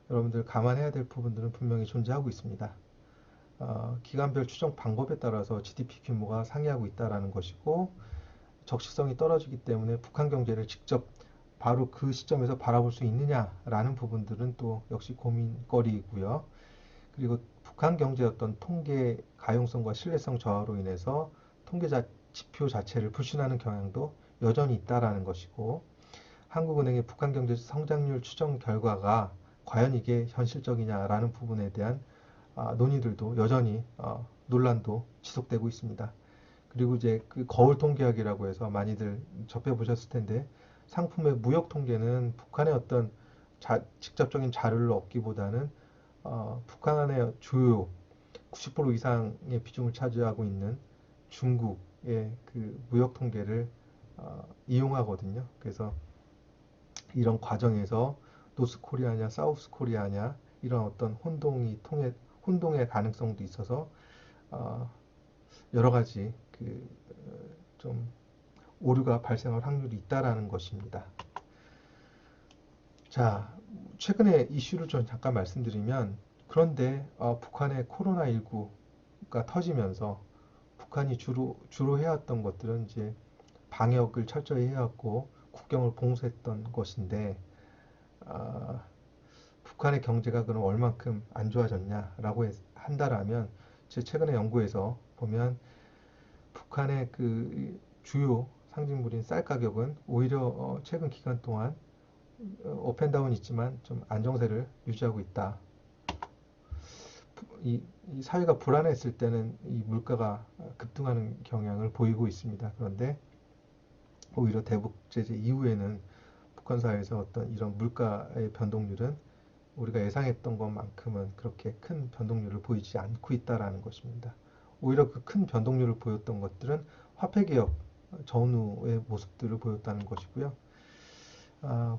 여러분들 감안해야 될 부분들은 분명히 존재하고 있습니다. 기간별 추정 방법에 따라서 GDP 규모가 상이하고 있다는 것이고 적시성이 떨어지기 때문에 북한 경제를 직접 바로 그 시점에서 바라볼 수 있느냐라는 부분들은 또 역시 고민거리이고요. 그리고 북한 경제의 어떤 통계 가용성과 신뢰성 저하로 인해서 통계 지표 자체를 불신하는 경향도 여전히 있다라는 것이고 한국은행의 북한 경제 성장률 추정 결과가 과연 이게 현실적이냐라는 부분에 대한 논의들도 여전히 논란도 지속되고 있습니다. 그리고 이제 그 거울 통계학이라고 해서 많이들 접해 보셨을 텐데 상품의 무역 통계는 북한의 어떤 직접적인 자료를 얻기보다는 북한의 주요 90% 이상의 비중을 차지하고 있는 중국의 그 무역 통계를 이용하거든요. 그래서 이런 과정에서 노스 코리아냐 사우스 코리아냐 이런 어떤 혼동의 가능성도 있어서 여러 가지 좀 오류가 발생할 확률이 있다라는 것입니다. 자, 최근에 이슈를 좀 잠깐 말씀드리면 그런데 북한의 코로나19가 터지면서 북한이 주로 해왔던 것들은 이제 방역을 철저히 해왔고 국경을 봉쇄했던 것인데 북한의 경제가 그럼 얼만큼 안 좋아졌냐라고 한다라면 제 최근에 연구에서 보면 북한의 그 주요 상징물인 쌀 가격은 오히려 최근 기간 동안 업앤다운 있지만 좀 안정세를 유지하고 있다. 이 사회가 불안했을 때는 이 물가가 급등하는 경향을 보이고 있습니다. 그런데 오히려 대북 제재 이후에는 북한 사회에서 어떤 이런 물가의 변동률은 우리가 예상했던 것만큼은 그렇게 큰 변동률을 보이지 않고 있다라는 것입니다. 오히려 그 큰 변동률을 보였던 것들은 화폐개혁 전후의 모습들을 보였다는 것이고요.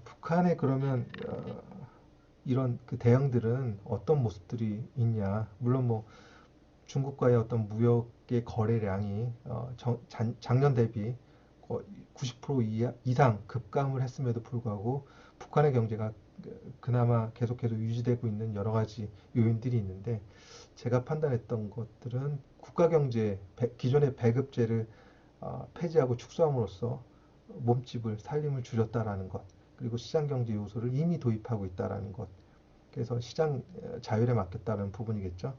북한에 그러면 이런 그 대응들은 어떤 모습들이 있냐? 물론 중국과의 어떤 무역의 거래량이 작년 대비 90% 이상 급감을 했음에도 불구하고 북한의 경제가 그나마 계속해서 유지되고 있는 여러 가지 요인들이 있는데 제가 판단했던 것들은 국가경제 기존의 배급제를 폐지하고 축소함으로써 몸집을 살림을 줄였다라는 것 그리고 시장경제 요소를 이미 도입하고 있다라는 것 그래서 시장 자율에 맡겼다는 부분이겠죠.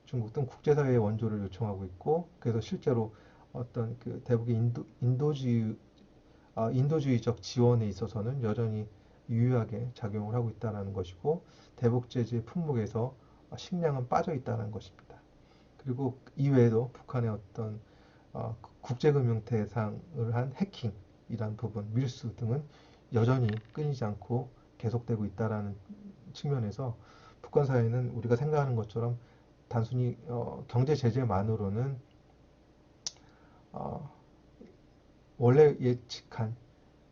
중국은 국제사회의 원조를 요청하고 있고 그래서 실제로 어떤 그 대북의 인도주의적 지원에 있어서는 여전히 유효하게 작용을 하고 있다는 것이고 대북 제재 품목에서 식량은 빠져 있다는 것입니다. 그리고 이외에도 북한의 어떤 국제금융 대상을 한 해킹이란 부분, 밀수 등은 여전히 끊이지 않고 계속되고 있다는 측면에서 북한 사회는 우리가 생각하는 것처럼 단순히 경제 제재만으로는 원래 예측한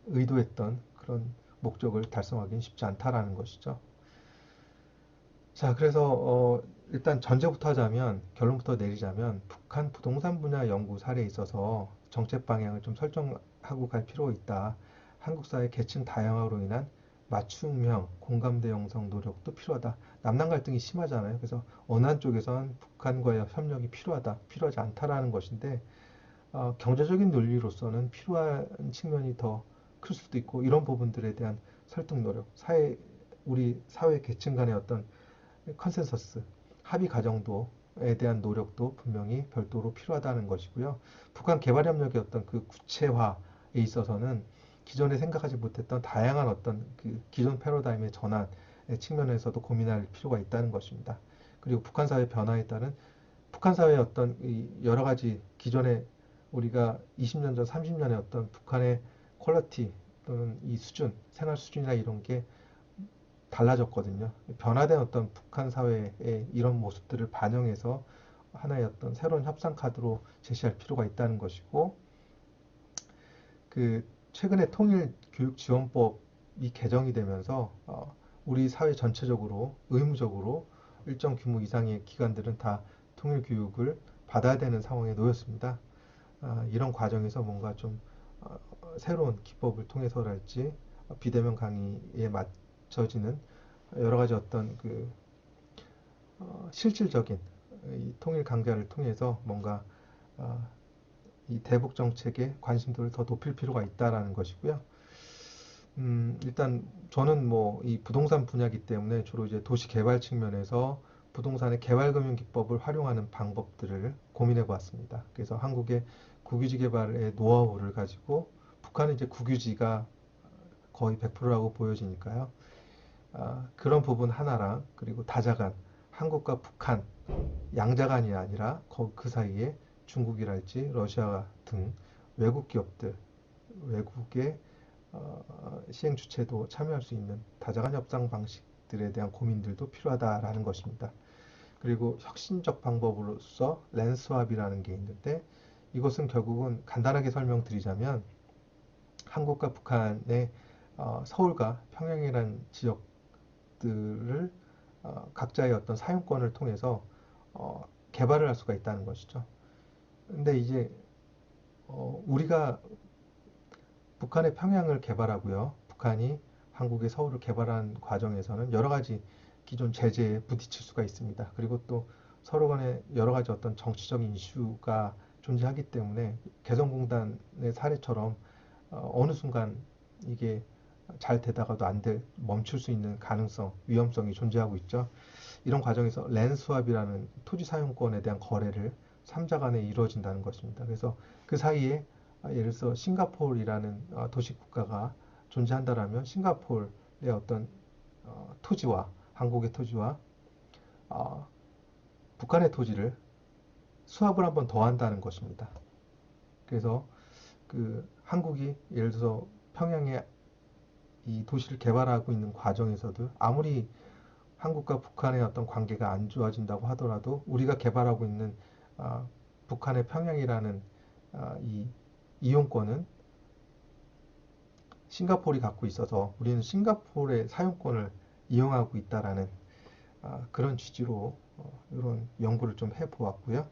의도했던 그런 목적을 달성하기는 쉽지 않다라는 것이죠. 자, 그래서 일단 전제부터 하자면 결론부터 내리자면 북한 부동산 분야 연구 사례에 있어서 정책 방향을 좀 설정하고 갈 필요가 있다. 한국 사회 계층 다양화로 인한 맞춤형 공감대 형성 노력도 필요하다. 남남 갈등이 심하잖아요. 그래서 어느 한쪽에선 북한과의 협력이 필요하다, 필요하지 않다라는 것인데 경제적인 논리로서는 필요한 측면이 더 클 수도 있고 이런 부분들에 대한 설득 노력, 우리 사회 계층 간의 어떤 컨센서스, 합의 과정도에 대한 노력도 분명히 별도로 필요하다는 것이고요. 북한 개발협력의 어떤 그 구체화에 있어서는 기존에 생각하지 못했던 다양한 어떤 그 기존 패러다임의 전환의 측면에서도 고민할 필요가 있다는 것입니다. 그리고 북한 사회 변화에 따른 북한 사회의 어떤 여러 가지 기존에 우리가 20년 전, 30년의 어떤 북한의 퀄리티 또는 이 수준, 생활 수준이나 이런 게 달라졌거든요. 변화된 어떤 북한 사회의 이런 모습들을 반영해서 하나의 어떤 새로운 협상 카드로 제시할 필요가 있다는 것이고, 그 최근에 통일교육지원법이 개정이 되면서 우리 사회 전체적으로 의무적으로 일정 규모 이상의 기관들은 다 통일교육을 받아야 되는 상황에 놓였습니다. 이런 과정에서 뭔가 좀 새로운 기법을 통해서랄지 비대면 강의에 맞춰지는 여러 가지 어떤 그 실질적인 이 통일 강좌를 통해서 뭔가 어, 이 대북 정책의 관심도를 더 높일 필요가 있다라는 것이고요. 일단 저는 뭐 이 부동산 분야이기 때문에 주로 이제 도시 개발 측면에서 부동산의 개발금융 기법을 활용하는 방법들을 고민해 보았습니다. 그래서 한국의 국유지 개발의 노하우를 가지고 북한은 이제 국유지가 거의 100%라고 보여지니까요. 그런 부분 하나랑 그리고 다자간, 한국과 북한 양자간이 아니라 그 사이에 중국이랄지 러시아 등 외국 기업들, 외국의 시행 주체도 참여할 수 있는 다자간 협상 방식들에 대한 고민들도 필요하다라는 것입니다. 그리고 혁신적 방법으로서 랜스왑이라는 게 있는데 이것은 결국은 간단하게 설명드리자면 한국과 북한의 서울과 평양이라는 지역들을 각자의 어떤 사용권을 통해서 개발을 할 수가 있다는 것이죠. 근데 이제 우리가 북한의 평양을 개발하고요. 북한이 한국의 서울을 개발한 과정에서는 여러 가지 기존 제재에 부딪힐 수가 있습니다. 그리고 또 서로 간에 여러 가지 어떤 정치적인 이슈가 존재하기 때문에 개성공단의 사례처럼 어느 순간 이게 잘 되다가도 안 될, 멈출 수 있는 가능성, 위험성이 존재하고 있죠. 이런 과정에서 랜스왑이라는 토지 사용권에 대한 거래를 3자 간에 이루어진다는 것입니다. 그래서 그 사이에 예를 들어서 싱가포르이라는 도시 국가가 존재한다라면 싱가포르의 어떤 토지와 한국의 토지와 어, 북한의 토지를 수합을 한번 더 한다는 것입니다. 그래서 그 한국이 예를 들어서 평양에 이 도시를 개발하고 있는 과정에서도 아무리 한국과 북한의 어떤 관계가 안 좋아진다고 하더라도 우리가 개발하고 있는 북한의 평양이라는 이 이용권은 싱가포르이 갖고 있어서 우리는 싱가포르의 사용권을 이용하고 있다라는 그런 취지로 이런 연구를 좀 해보았고요.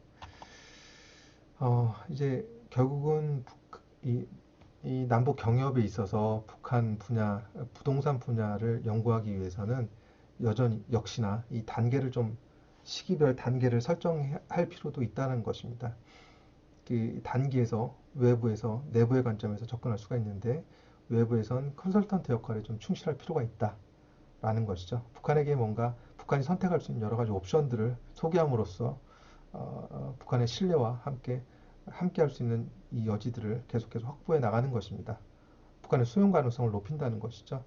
이제 결국은 이 남북 경협에 있어서 북한 분야, 부동산 분야를 연구하기 위해서는 여전히 역시나 이 단계를 좀 시기별 단계를 설정할 필요도 있다는 것입니다. 그 단계에서 외부에서 내부의 관점에서 접근할 수가 있는데 외부에선 컨설턴트 역할에 좀 충실할 필요가 있다라는 것이죠. 북한에게 뭔가 북한이 선택할 수 있는 여러 가지 옵션들을 소개함으로써 북한의 신뢰와 함께 할 수 있는 이 여지들을 계속해서 확보해 나가는 것입니다. 북한의 수용 가능성을 높인다는 것이죠.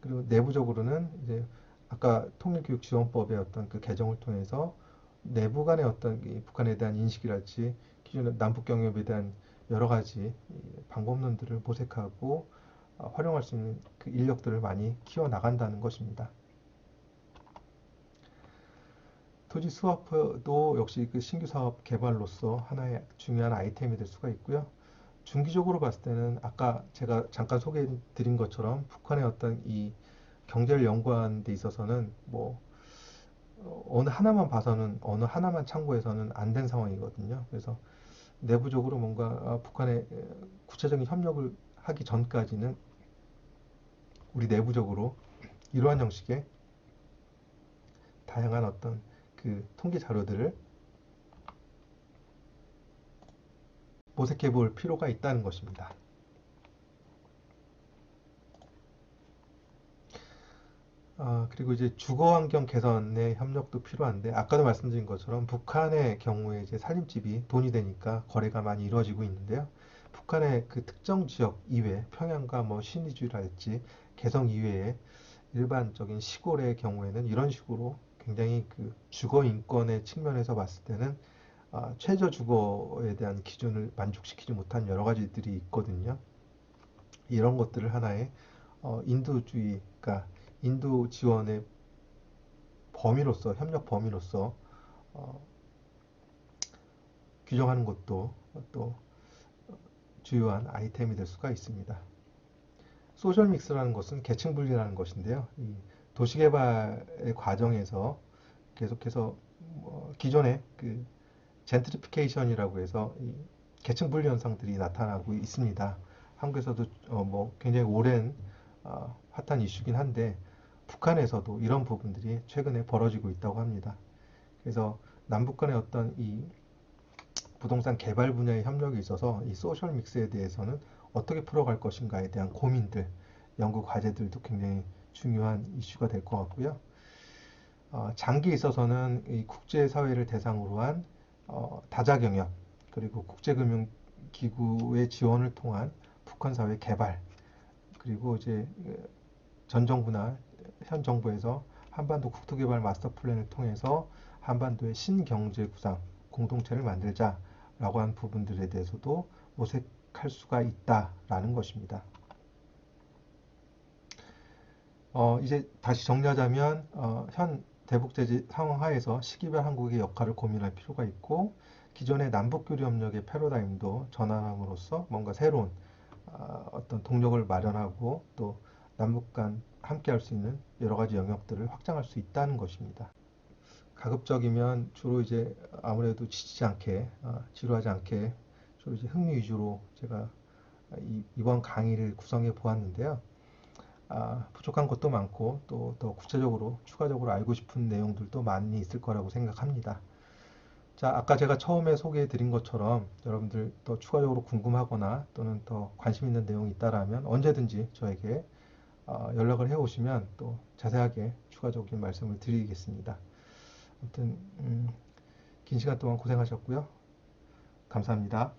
그리고 내부적으로는 이제 아까 통일교육지원법의 어떤 그 개정을 통해서 내부 간의 어떤 이 북한에 대한 인식이랄지 기존의 남북 경협에 대한 여러 가지 방법론들을 모색하고 활용할 수 있는 그 인력들을 많이 키워 나간다는 것입니다. 토지 스와프도 역시 그 신규 사업 개발로서 하나의 중요한 아이템이 될 수가 있고요. 중기적으로 봤을 때는 아까 제가 잠깐 소개해 드린 것처럼 북한의 어떤 이 경제를 연구하는 데 있어서는 뭐 어느 하나만 봐서는 어느 하나만 참고해서는 안 된 상황이거든요. 그래서 내부적으로 뭔가 북한의 구체적인 협력을 하기 전까지는 우리 내부적으로 이러한 형식의 다양한 어떤 그 통계 자료들을 모색해 볼 필요가 있다는 것입니다. 그리고 이제 주거 환경 개선의 협력도 필요한데, 아까도 말씀드린 것처럼 북한의 경우에 이제 살림집이 돈이 되니까 거래가 많이 이루어지고 있는데요. 북한의 그 특정 지역 이외, 평양과 뭐 신의주랄지 개성 이외에 일반적인 시골의 경우에는 이런 식으로 굉장히 그 주거 인권의 측면에서 봤을 때는 최저 주거에 대한 기준을 만족시키지 못한 여러 가지들이 있거든요. 이런 것들을 하나의 인도주의, 그러니까 인도 지원의 범위로서, 협력 범위로서 어, 규정하는 것도 또 주요한 아이템이 될 수가 있습니다. 소셜 믹스라는 것은 계층 분리라는 것인데요. 이 도시개발의 과정에서 계속해서 기존의 그 젠트리피케이션이라고 해서 이 계층 분리 현상들이 나타나고 있습니다. 한국에서도 뭐 굉장히 오랜 핫한 이슈긴 한데 북한에서도 이런 부분들이 최근에 벌어지고 있다고 합니다. 그래서 남북 간의 어떤 이 부동산 개발 분야의 협력이 있어서 이 소셜 믹스에 대해서는 어떻게 풀어갈 것인가에 대한 고민들, 연구 과제들도 굉장히 중요한 이슈가 될 것 같고요. 장기에 있어서는 이 국제사회를 대상으로 한 다자경협, 그리고 국제금융기구의 지원을 통한 북한 사회 개발, 그리고 이제 전 정부나 현 정부에서 한반도 국토개발 마스터 플랜을 통해서 한반도의 신경제 구상 공동체를 만들자라고 한 부분들에 대해서도 모색할 수가 있다라는 것입니다. 이제 다시 정리하자면 현 대북제재 상황 하에서 시기별 한국의 역할을 고민할 필요가 있고 기존의 남북교류 협력의 패러다임도 전환함으로써 뭔가 새로운 어떤 동력을 마련하고 또 남북 간 함께 할 수 있는 여러 가지 영역들을 확장할 수 있다는 것입니다. 가급적이면 주로 이제 아무래도 지치지 않게, 지루하지 않게 주로 이제 흥미 위주로 제가 이번 강의를 구성해 보았는데요. 부족한 것도 많고 또 더 구체적으로 추가적으로 알고 싶은 내용들도 많이 있을 거라고 생각합니다. 자, 아까 제가 처음에 소개해 드린 것처럼 여러분들 더 추가적으로 궁금하거나 또는 더 관심 있는 내용이 있다라면 언제든지 저에게 연락을 해 오시면 또 자세하게 추가적인 말씀을 드리겠습니다. 아무튼 긴 시간 동안 고생하셨고요. 감사합니다.